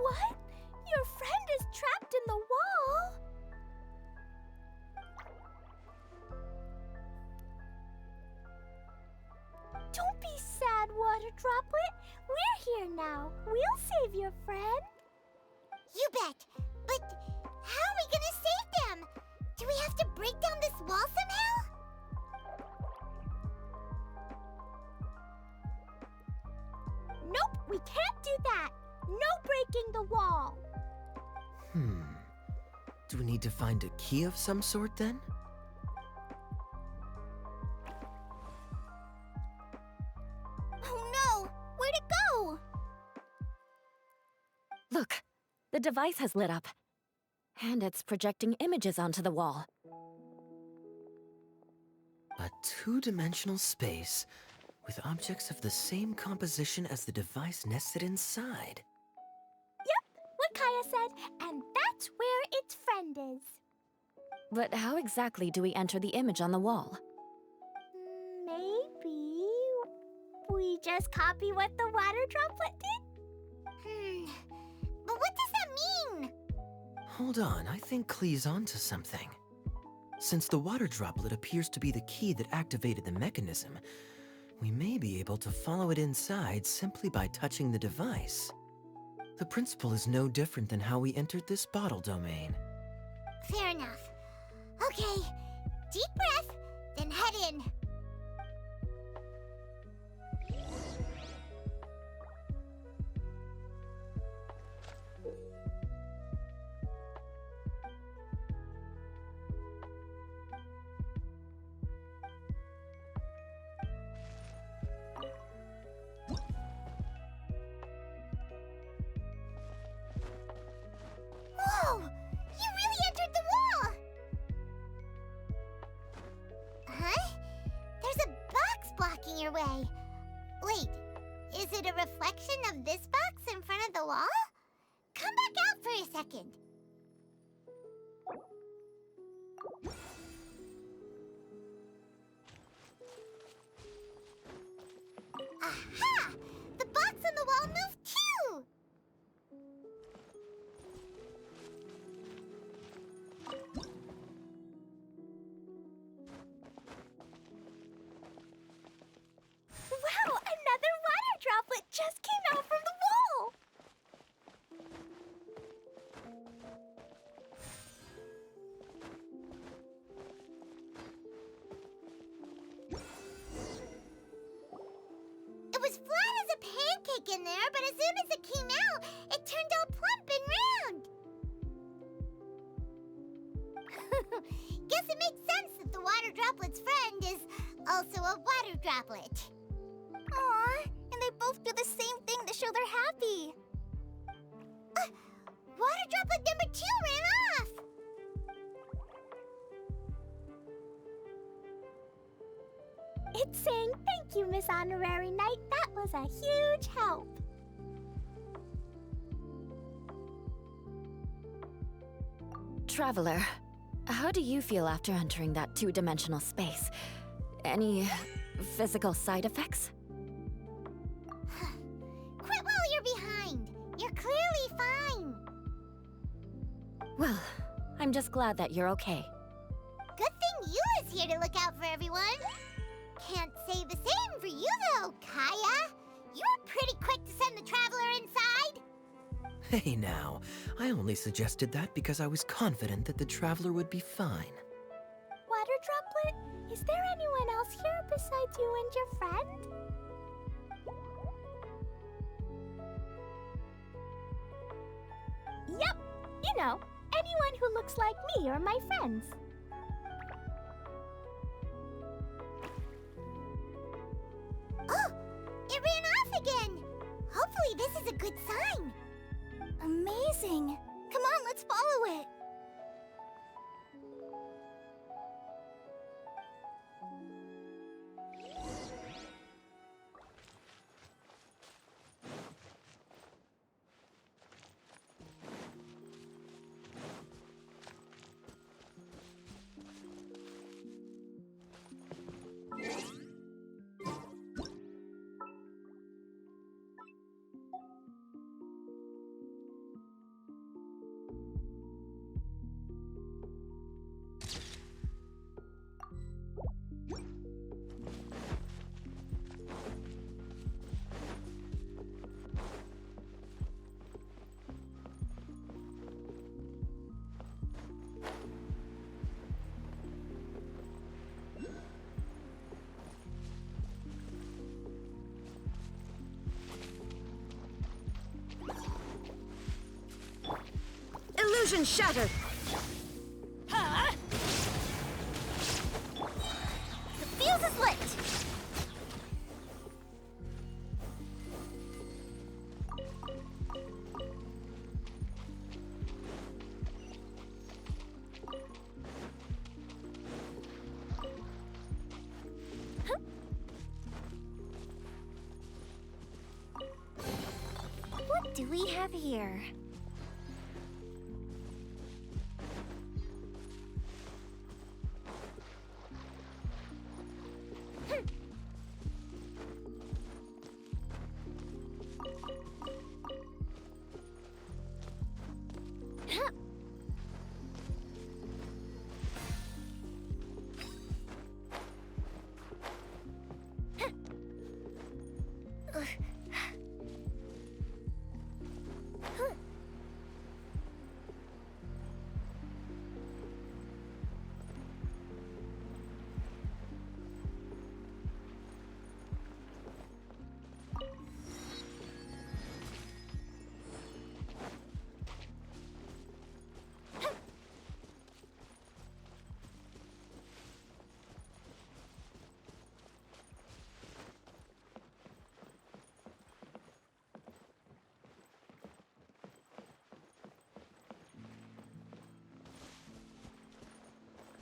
What? Your friend is trapped in the wall? Don't be sad, water droplet. We're here now. We'll save your friend. You bet. But how are we gonna save them? Do we have to break down this wall somehow? Nope, we can't do that. No breaking the wall. Do we need to find a key of some sort then? Oh no! Where'd it go? Look, the device has lit up. And it's projecting images onto the wall. A two-dimensional space with objects of the same composition as the device nested inside. Yep, what Kaya said, and that's where its friend is. But how exactly do we enter the image on the wall? Maybe we just copy what the water droplet did? But what does that mean? Hold on, I think Klee's onto something. Since the water droplet appears to be the key that activated the mechanism, we may be able to follow it inside simply by touching the device. The principle is no different than how we entered this bottle domain. Fair enough. Okay, deep breath, then head in. Whoa! You really entered the wall! Huh? There's a box blocking your way. Wait, is it a reflection of this box in front of the wall? Come back out for a second. Aha! The box on the wall moved too! in there, but as soon as it came out, it turned all plump and round. Guess it makes sense that the water droplet's friend is also a water droplet. Aw, and they both do the same thing to show they're happy. Water droplet number 2 ran off! It's saying thank you, Miss Honorary Knight. That was a huge help. Traveler, how do you feel after entering that two-dimensional space? Any physical side effects? Quit while you're behind. You're clearly fine. Well, I'm just glad that you're okay. Good thing Eula's here to look out for everyone. Can't say the same for you, though, Kaya. You were pretty quick to send the traveler inside. Hey now, I only suggested that because I was confident that the traveler would be fine. Water Droplet, is there anyone else here besides you and your friend? Yep, you know, anyone who looks like me or my friends. Oh, it ran off again. Hopefully this is a good sign. Amazing. Come on, let's follow it. Illusion shattered! Huh? The fuse is lit! What do we have here?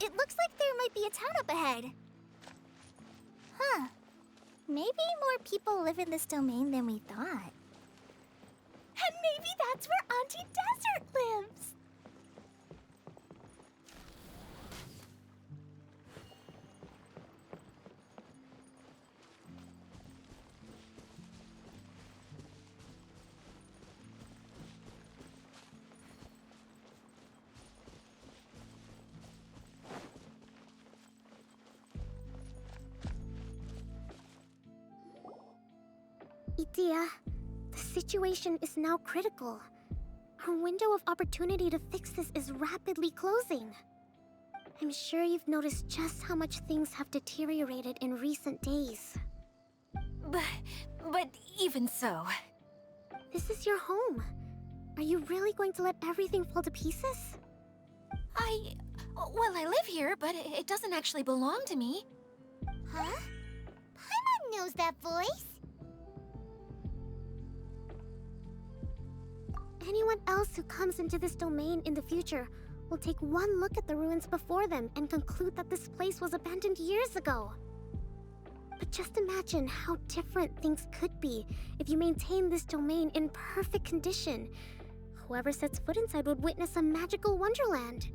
It looks like there might be a town up ahead. Huh. Maybe more people live in this domain than we thought. And maybe that's where Auntie Desert lives! Idea, the situation is now critical. Our window of opportunity to fix this is rapidly closing. I'm sure you've noticed just how much things have deteriorated in recent days. But even so, This is your home. Are you really going to let everything fall to pieces? Well, I live here, but it doesn't actually belong to me. Huh? Paimon knows that voice. Anyone else who comes into this domain in the future will take one look at the ruins before them and conclude that this place was abandoned years ago. But just imagine how different things could be if you maintain this domain in perfect condition. Whoever sets foot inside would witness a magical wonderland.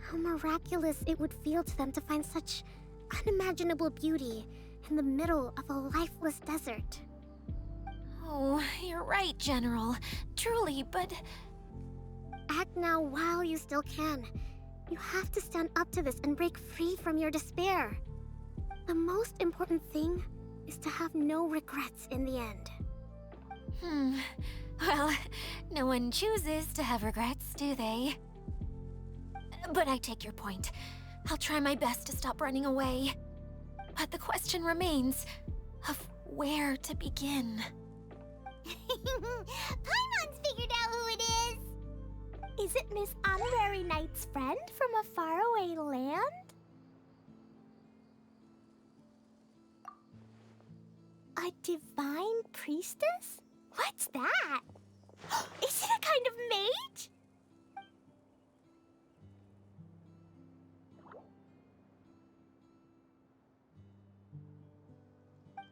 How miraculous it would feel to them to find such unimaginable beauty in the middle of a lifeless desert. Oh, you're right, General. Truly, but... Act now while you still can. You have to stand up to this and break free from your despair. The most important thing is to have no regrets in the end. Well, no one chooses to have regrets, do they? But I take your point. I'll try my best to stop running away. But the question remains of where to begin. Paimon's figured out who it is! Is it Miss Honorary Knight's friend from a faraway land? A divine priestess? What's that? Is it a kind of mage?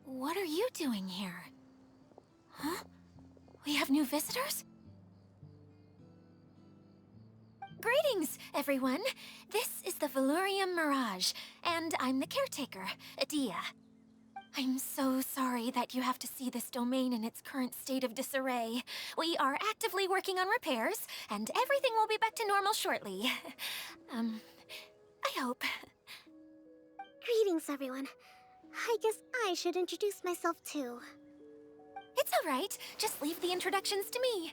What are you doing here? Huh? We have new visitors? Greetings, everyone. This is the Valurium Mirage, and I'm the caretaker, Adia. I'm so sorry that you have to see this domain in its current state of disarray. We are actively working on repairs, and everything will be back to normal shortly. I hope. Greetings, everyone. I guess I should introduce myself too. It's all right. Just leave the introductions to me.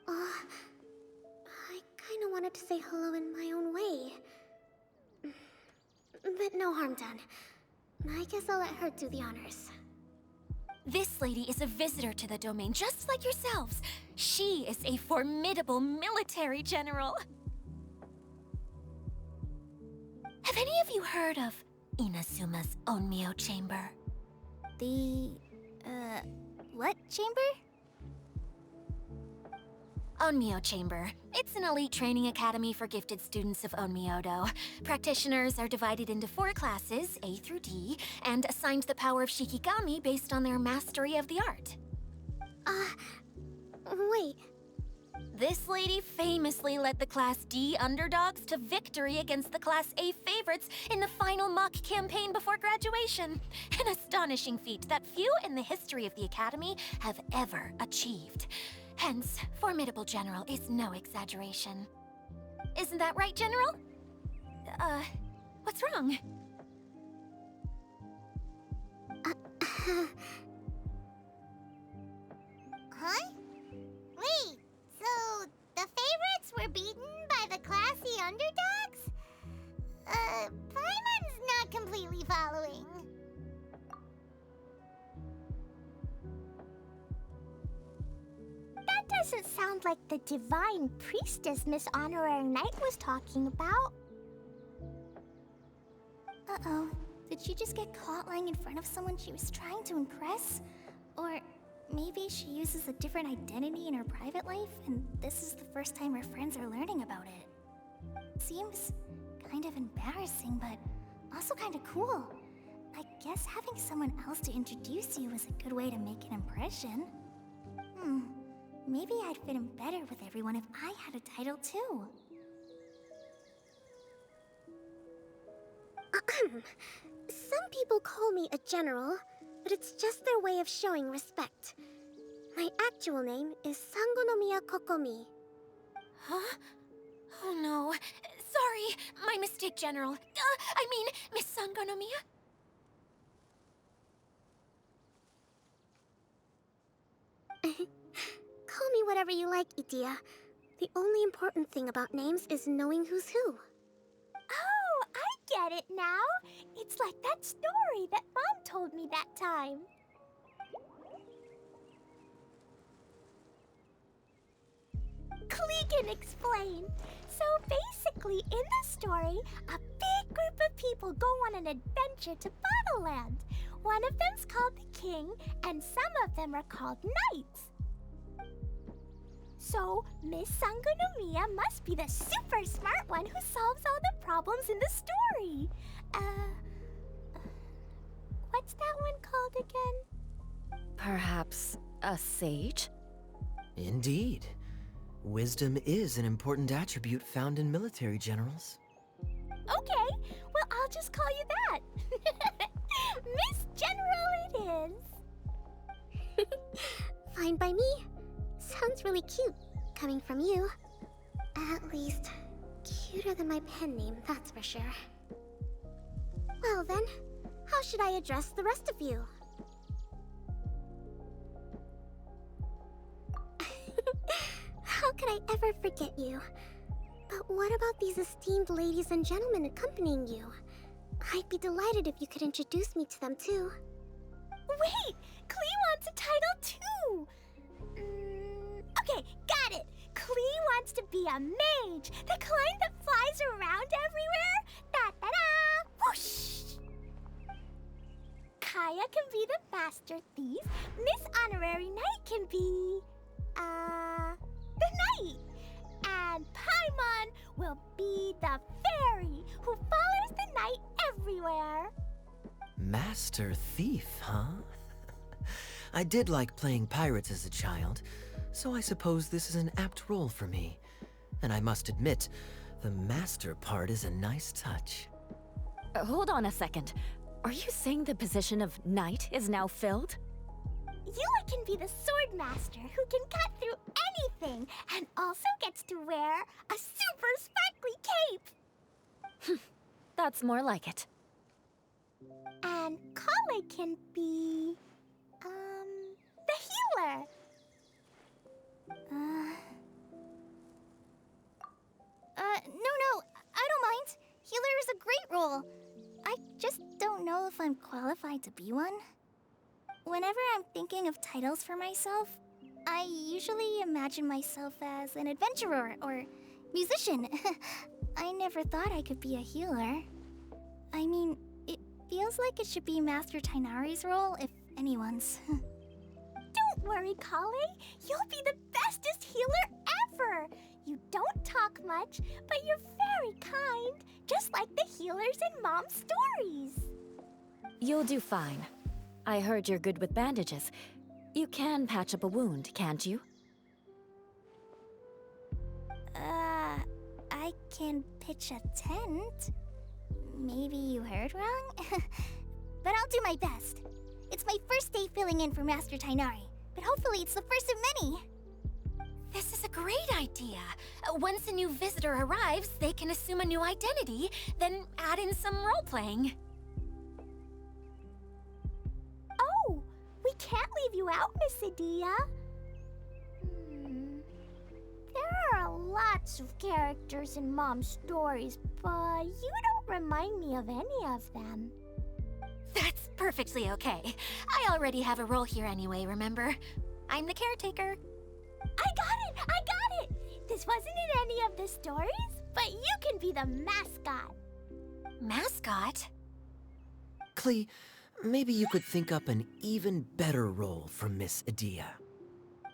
I kinda wanted to say hello in my own way. But no harm done. I guess I'll let her do the honors. This lady is a visitor to the domain, just like yourselves. She is a formidable military general. Have any of you heard of Inazuma's Onmyo Chamber? What chamber? Onmyo Chamber. It's an elite training academy for gifted students of Onmyodo. Practitioners are divided into 4 classes, A through D, and assigned the power of Shikigami based on their mastery of the art. Wait. This lady famously led the Class D underdogs to victory against the Class A favorites in the final mock campaign before graduation. An astonishing feat that few in the history of the Academy have ever achieved. Hence, formidable general is no exaggeration. Isn't that right, General? What's wrong? Huh? Wait, so the favorites were beaten by the classy underdogs? Paimon's not completely following. That doesn't sound like the divine priestess Miss Honorary Knight was talking about. Uh-oh. Did she just get caught lying in front of someone she was trying to impress? Or maybe she uses a different identity in her private life, and this is the first time her friends are learning about it. Seems kind of embarrassing, but also kind of cool. I guess having someone else to introduce you is a good way to make an impression. Maybe I'd fit in better with everyone if I had a title too. Some people call me a general, but it's just their way of showing respect. My actual name is Sangonomiya Kokomi. Huh? Oh no. Sorry, my mistake, General. I mean, Miss Sangonomiya? Call me whatever you like, Idia. The only important thing about names is knowing who's who. Oh, I get it now. It's like that story that Mom told me that time. Klee can explain. So basically, in the story, a big group of people go on an adventure to Bottleland. One of them's called the King, and some of them are called Knights. So, Miss Sangonomiya must be the super smart one who solves all the problems in the story. What's that one called again? Perhaps a sage? Indeed. Wisdom is an important attribute found in military generals. Okay, well, I'll just call you that. Miss General it is. Fine by me. Sounds really cute, coming from you. At least, cuter than my pen name, that's for sure. Well then, how should I address the rest of you? How could I ever forget you? But what about these esteemed ladies and gentlemen accompanying you? I'd be delighted if you could introduce me to them too. Wait, Klee wants a title too. Okay, got it. Klee wants to be a mage, the kind that flies around everywhere. Da da da! Whoosh! Kaya can be the master thief. Miss Honorary Knight can be, the knight. And Paimon will be the fairy who follows the knight everywhere. Master Thief, huh? I did like playing pirates as a child, so I suppose this is an apt role for me. And I must admit, the master part is a nice touch. Hold on a second. Are you saying the position of knight is now filled? Eula can be the sword master who can cut through anything and also gets to wear a super sparkly cape. That's more like it. And Kale can be, the healer. No, I don't mind. Healer is a great role. I just don't know if I'm qualified to be one. Whenever I'm thinking of titles for myself, I usually imagine myself as an adventurer or musician. I never thought I could be a healer. I mean, it feels like it should be Master Tainari's role, if anyone's. Don't worry, Kale. You'll be the bestest healer ever. You don't talk much, but you're very kind, just like the healers in Mom's stories. You'll do fine. I heard you're good with bandages. You can patch up a wound, can't you? I can pitch a tent. Maybe you heard wrong? But I'll do my best. It's my first day filling in for Master Tainari, but hopefully it's the first of many. This is a great idea. Once a new visitor arrives, they can assume a new identity, then add in some role-playing. Oh, we can't leave you out, Miss Adia. There are lots of characters in Mom's stories, but you don't remind me of any of them. That's perfectly okay. I already have a role here anyway, remember? I'm the caretaker. I got it! This wasn't in any of the stories, but you can be the mascot. Mascot? Klee, maybe you could think up an even better role for Miss Adia.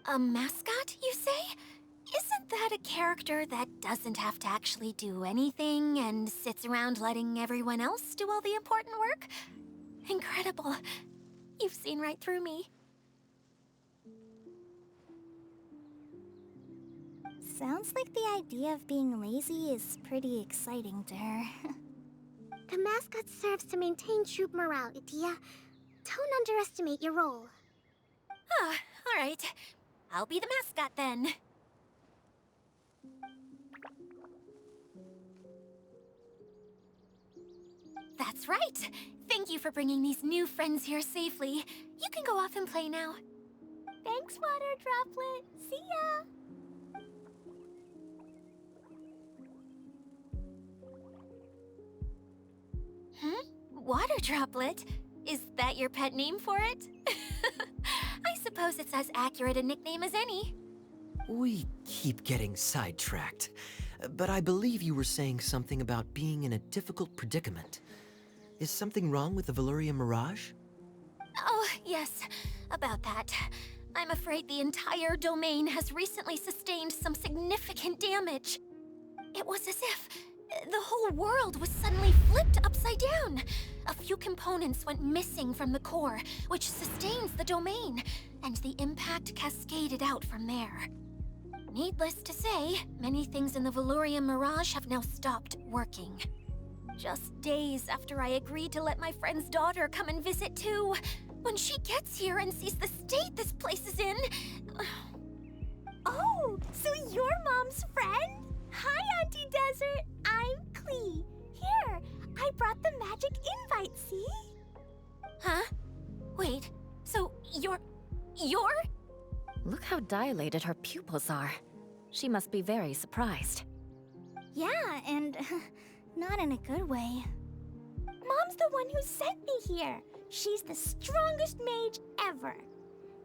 A mascot, you say? Isn't that a character that doesn't have to actually do anything and sits around letting everyone else do all the important work? Incredible. You've seen right through me. Sounds like the idea of being lazy is pretty exciting to her. The mascot serves to maintain troop morale, Adia. Don't underestimate your role. Ah, all right. I'll be the mascot then. That's right. Thank you for bringing these new friends here safely. You can go off and play now. Thanks, Water Droplet. See ya! Water Droplet? Is that your pet name for it? I suppose it's as accurate a nickname as any. We keep getting sidetracked. But I believe you were saying something about being in a difficult predicament. Is something wrong with the Valyria Mirage? Oh, yes, about that. I'm afraid the entire domain has recently sustained some significant damage. It was as if the whole world was suddenly flipped upside down. A few components went missing from the core, which sustains the domain, and the impact cascaded out from there. Needless to say, many things in the Valyria Mirage have now stopped working. Just days after I agreed to let my friend's daughter come and visit too. When she gets here and sees the state this place is in... Oh, so you're Mom's friend? Hi, Auntie Desert. I'm Klee. Here, I brought the magic invite, see? Huh? Wait, so you're... Look how dilated her pupils are. She must be very surprised. Yeah, and not in a good way. Mom's the one who sent me here. She's the strongest mage ever.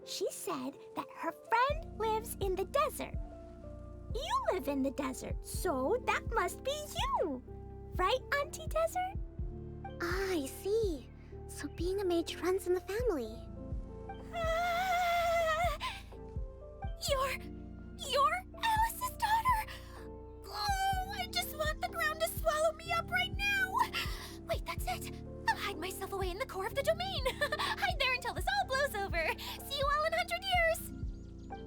She said that her friend lives in the desert. You live in the desert, so that must be you. Right, Auntie Desert? Ah, I see. So being a mage runs in the family. You're Alice's daughter! Oh, I just want the ground to swallow me up right now! Wait, that's it! I'll hide myself away in the core of the domain! Hide there until this all blows over! See you all in 100 years!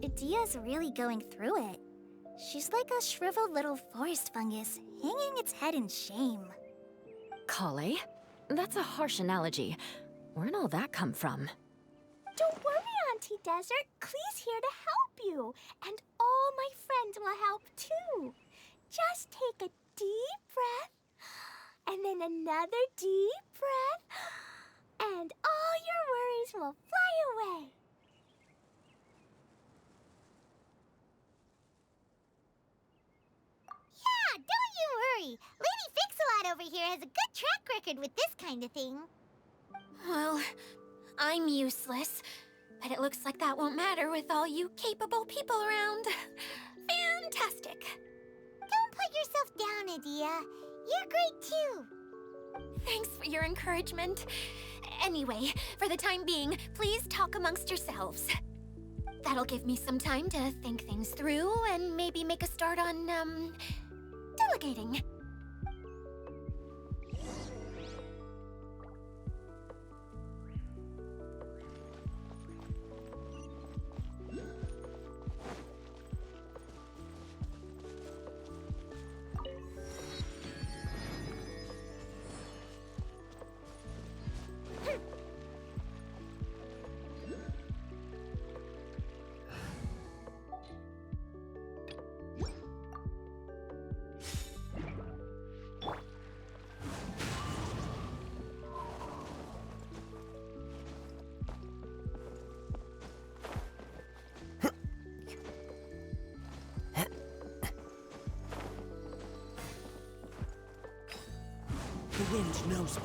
Idia's really going through it. She's like a shriveled little forest fungus, hanging its head in shame. Kale? That's a harsh analogy. Where'd all that come from? Don't worry, Auntie Desert. Klee's here to help you. And all my friends will help too. Just take a deep breath, and then another deep breath, and all your worries will fly away. Yeah, don't you worry. Lady Fix-a-Lot over here has a good track record with this kind of thing. Well, I'm useless, but it looks like that won't matter with all you capable people around. Fantastic. Don't put yourself down, Idia. You're great too. Thanks for your encouragement. Anyway, for the time being, please talk amongst yourselves. That'll give me some time to think things through and maybe make a start on, delegating. The wind knows me.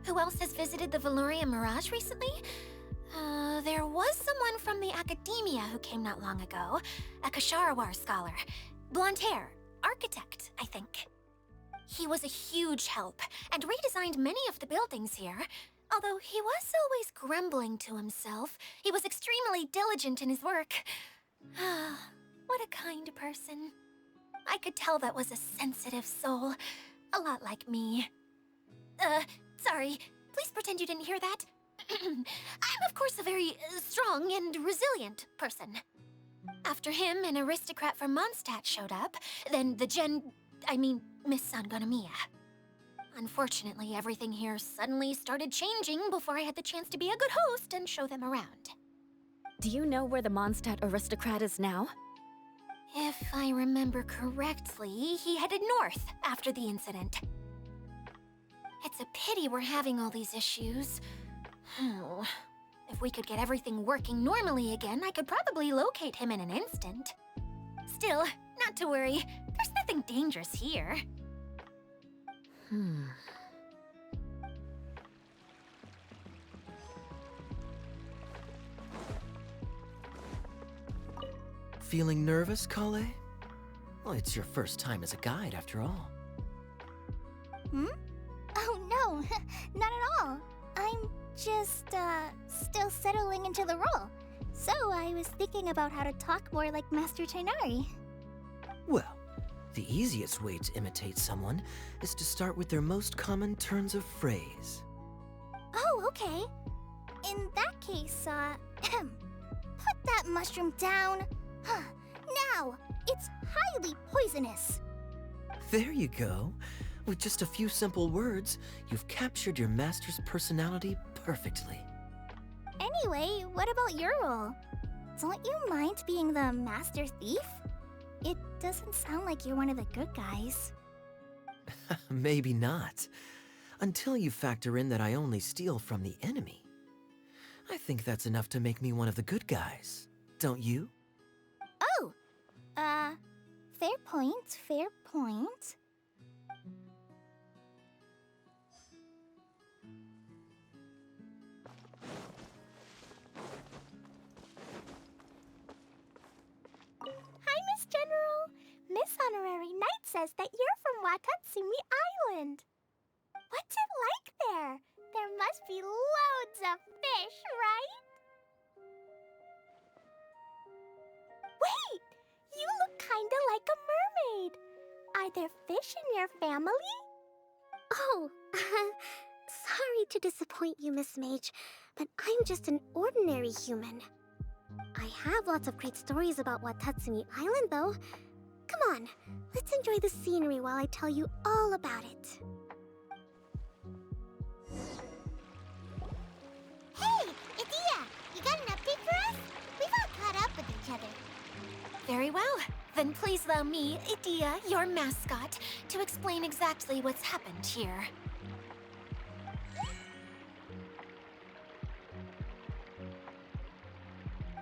Who else has visited the Valyria Mirage recently? There was someone from the academia who came not long ago. A Kasharawar scholar. Blonde hair. Architect, I think. He was a huge help, and redesigned many of the buildings here. Although he was always grumbling to himself, he was extremely diligent in his work. What a kind person. I could tell that was a sensitive soul. A lot like me. Sorry. Please pretend you didn't hear that. I'm, of course, a very strong and resilient person. After him, an aristocrat from Mondstadt showed up, then Miss Sangonomiya. Unfortunately, everything here suddenly started changing before I had the chance to be a good host and show them around. Do you know where the Mondstadt aristocrat is now? If I remember correctly, he headed north after the incident. It's a pity we're having all these issues. If we could get everything working normally again, I could probably locate him in an instant. Still, Not to worry, there's nothing dangerous here. Feeling nervous, Kale? Well, it's your first time as a guide, after all. Oh no, not at all. I'm just, still settling into the role. So I was thinking about how to talk more like Master Tighnari. Well, the easiest way to imitate someone is to start with their most common turns of phrase. Oh, okay. In that case, put that mushroom down. Now, it's highly poisonous. There you go. With just a few simple words, you've captured your master's personality perfectly. Anyway, what about your role? Don't you mind being the master thief? It doesn't sound like you're one of the good guys. Maybe not. Until you factor in that I only steal from the enemy. I think that's enough to make me one of the good guys. Don't you? Oh! Fair point, fair point. Hi, Miss General. Miss Honorary Knight says that you're from Watatsumi Island. What's it like there? There must be loads of fish, right? Wait! You look kinda like a mermaid. Are there fish in your family? Oh, sorry to disappoint you, Miss Mage, but I'm just an ordinary human. I have lots of great stories about Watatsumi Island, though. Come on, let's enjoy the scenery while I tell you all about it. Hey, Idia! You got an update for us? We've all caught up with each other. Very well. Then please allow me, Idia, your mascot, to explain exactly what's happened here.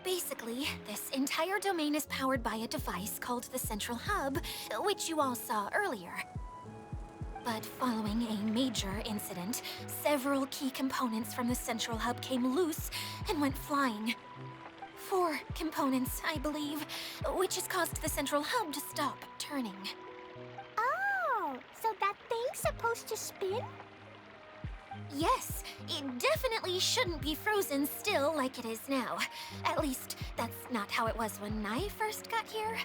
Basically, this entire domain is powered by a device called the Central Hub, which you all saw earlier. But following a major incident, several key components from the Central Hub came loose and went flying. 4 components, I believe, which has caused the Central Hub to stop turning. Oh, so that thing's supposed to spin? Yes, it definitely shouldn't be frozen still like it is now. At least, that's not how it was when I first got here.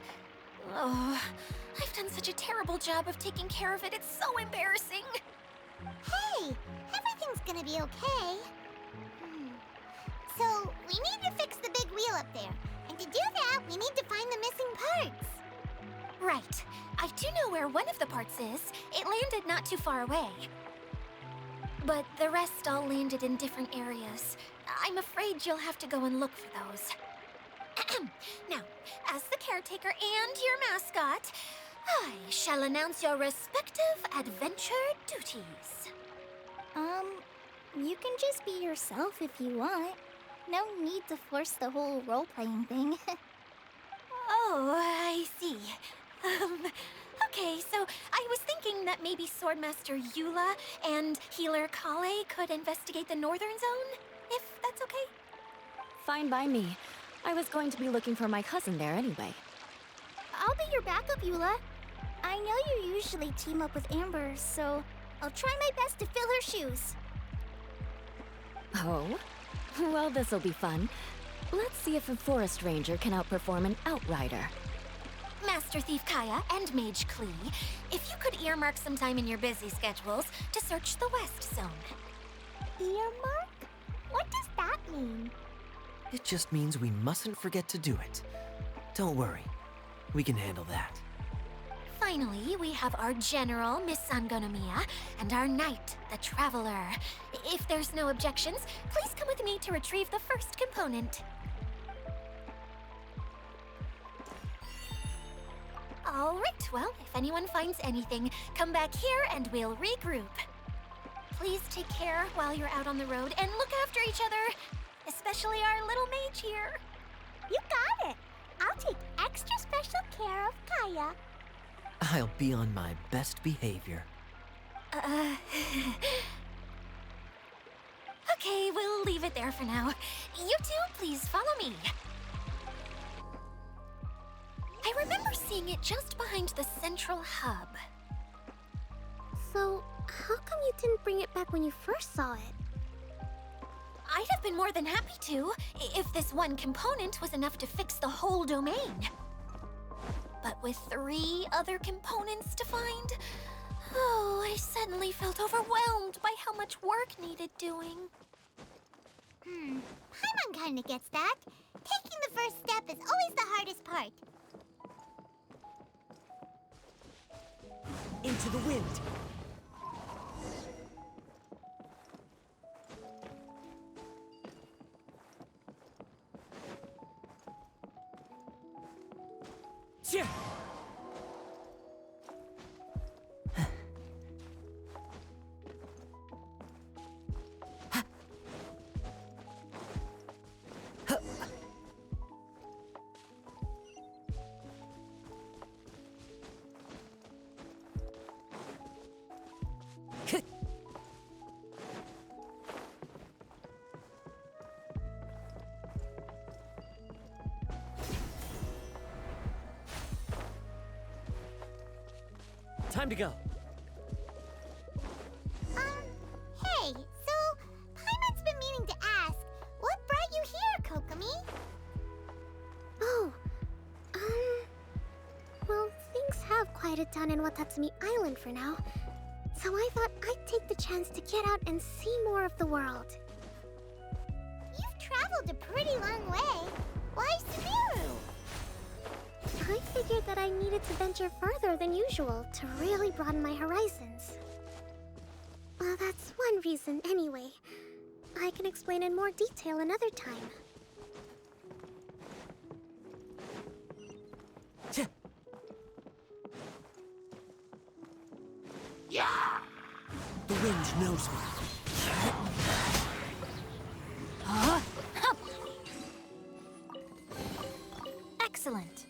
Oh, I've done such a terrible job of taking care of it, it's so embarrassing. Hey, everything's gonna be okay. So, we need to fix the big wheel up there. And to do that, we need to find the missing parts. Right. I do know where one of the parts is. It landed not too far away. But the rest all landed in different areas. I'm afraid you'll have to go and look for those. Now, as the caretaker and your mascot, I shall announce your respective adventure duties. You can just be yourself if you want. No need to force the whole role-playing thing. Oh, I see. Okay, so I was thinking that maybe Swordmaster Eula and Healer Kale could investigate the northern zone, if that's okay? Fine by me. I was going to be looking for my cousin there anyway. I'll be your backup, Eula. I know you usually team up with Amber, so I'll try my best to fill her shoes. Oh? Well, this'll be fun. Let's see if a forest ranger can outperform an outrider. Master Thief Kaya and Mage Klee, if you could earmark some time in your busy schedules to search the West Zone. Earmark? What does that mean? It just means we mustn't forget to do it. Don't worry. We can handle that. Finally, we have our General, Miss Sangonomiya, and our Knight, the Traveler. If there's no objections, please come with me to retrieve the first component. All right, well, if anyone finds anything, come back here and we'll regroup. Please take care while you're out on the road and look after each other, especially our little mage here. You got it. I'll take extra special care of Kaya. I'll be on my best behavior. Okay, we'll leave it there for now. You two, please follow me. I remember seeing it just behind the central hub. So, how come you didn't bring it back when you first saw it? I'd have been more than happy to, if this one component was enough to fix the whole domain. But with 3 other components to find, oh, I suddenly felt overwhelmed by how much work needed doing. Paimon kinda gets that. Taking the first step is always the hardest part. Into the wind. Yeah. Time to go. Hey, so Paimon's been meaning to ask, what brought you here, Kokomi? Oh, well, things have quieted down in Watatsumi Island for now, so I thought I'd take the chance to get out and see more of the world. You've traveled a pretty long way. Why Sumeru? I figured that I needed to venture further than usual to really broaden my horizons. Well, that's one reason anyway. I can explain in more detail another time. The wind knows me. Excellent.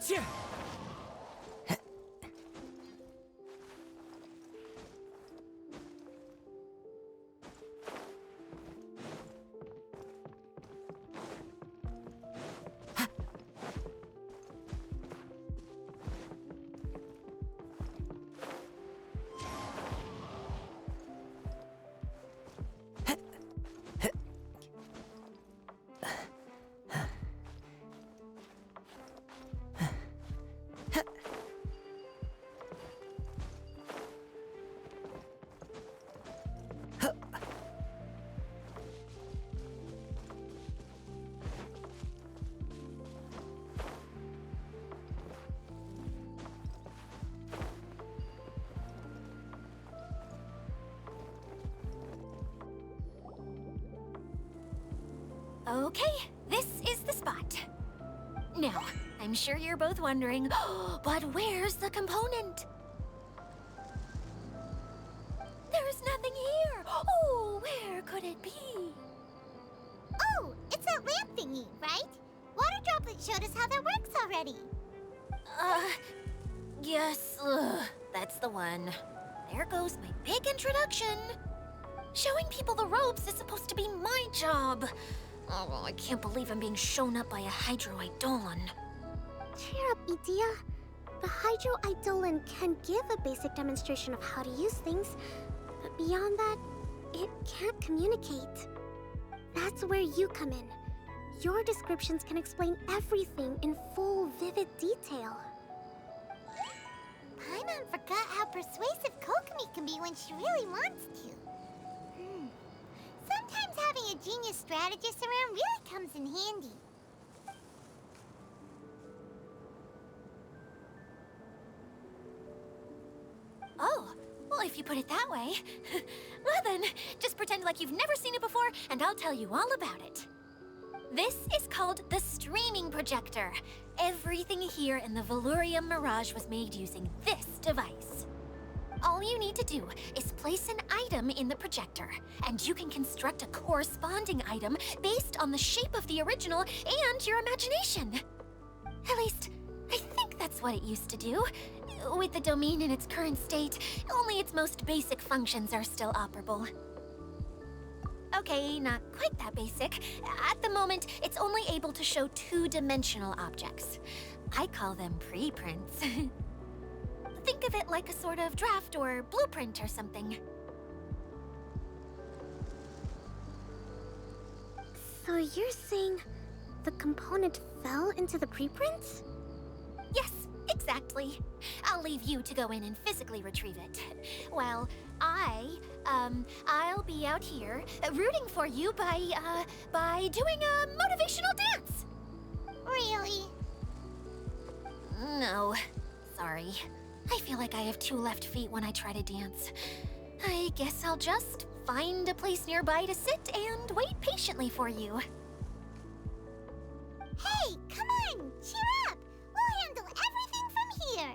Yeah. Okay, this is the spot. Now, I'm sure you're both wondering, but where's the component? There's nothing here. Oh, where could it be? Oh, it's that lamp thingy, right? Water Droplet showed us how that works already. Yes, that's the one. There goes my big introduction. Showing people the ropes is supposed to be my job. Oh, I can't believe I'm being shown up by a Hydro Eidolon. Cheer up, Edea. The Hydro Eidolon can give a basic demonstration of how to use things, but beyond that, it can't communicate. That's where you come in. Your descriptions can explain everything in full, vivid detail. Paimon forgot how persuasive Kokomi can be when she really wants to. Sometimes having a genius strategist around really comes in handy. Oh, well, if you put it that way. Well then, just pretend like you've never seen it before, and I'll tell you all about it. This is called the streaming projector. Everything here in the Valurium Mirage was made using this device. All you need to do is place an item in the projector, and you can construct a corresponding item based on the shape of the original and your imagination. At least, I think that's what it used to do. With the domain in its current state, only its most basic functions are still operable. Okay, not quite that basic. At the moment, it's only able to show two-dimensional objects. I call them preprints. Think of it like a sort of draft or blueprint or something. So you're saying the component fell into the preprints? Yes, exactly. I'll leave you to go in and physically retrieve it. Well, I'll be out here rooting for you by doing a motivational dance. Really? No, sorry. I feel like I have two left feet when I try to dance. I guess I'll just find a place nearby to sit and wait patiently for you. Hey, come on! Cheer up! We'll handle everything from here!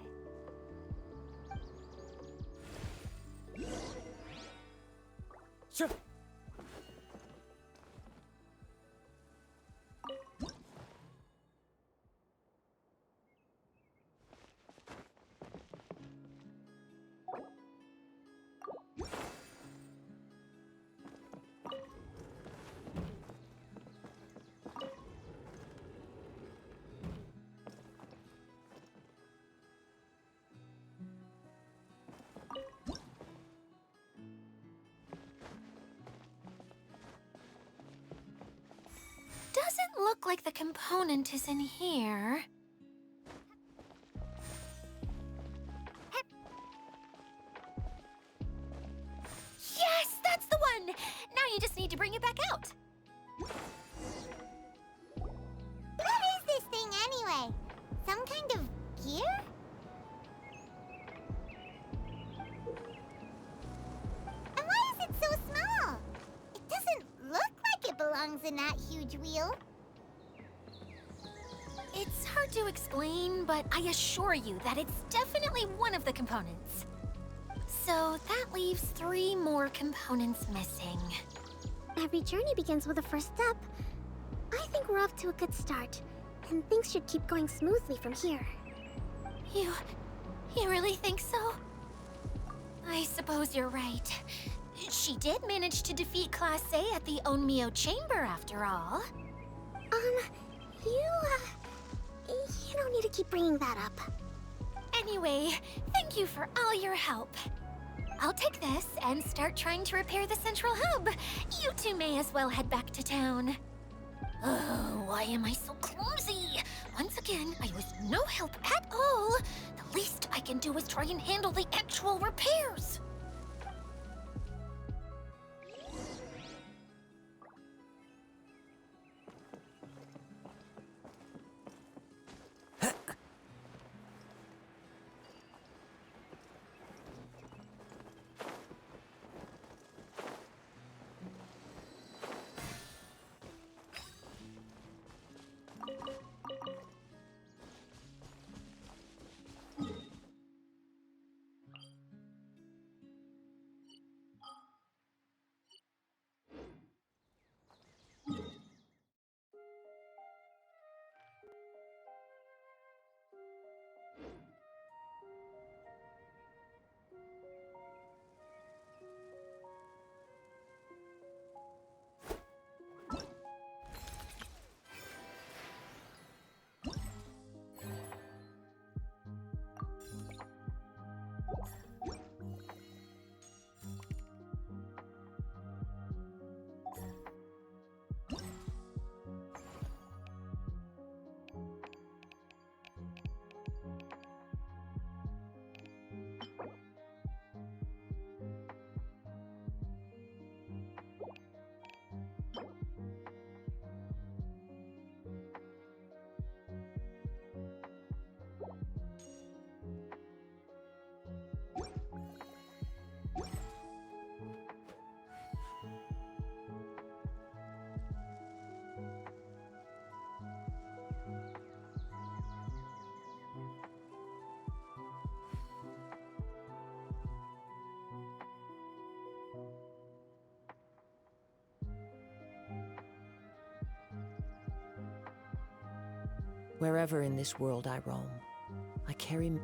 Sure. Doesn't look like the component is in here. Yes, that's the one! Now you just need to bring it back out. What is this thing anyway? Some kind of gear? And why is it so small? It doesn't look like it belongs in that huge wheel. It's hard to explain, but I assure you that it's definitely one of the components. So that leaves 3 more components missing. Every journey begins with a first step. I think we're off to a good start, and things should keep going smoothly from here. You really think so? I suppose you're right. She did manage to defeat Class A at the Onmyo Chamber after all. You don't need to keep bringing that up. Anyway, thank you for all your help. I'll take this and start trying to repair the central hub. You two may as well head back to town. Oh, why am I so clumsy? Once again, I was no help at all. The least I can do is try and handle the actual repairs. Wherever in this world I roam, I carry...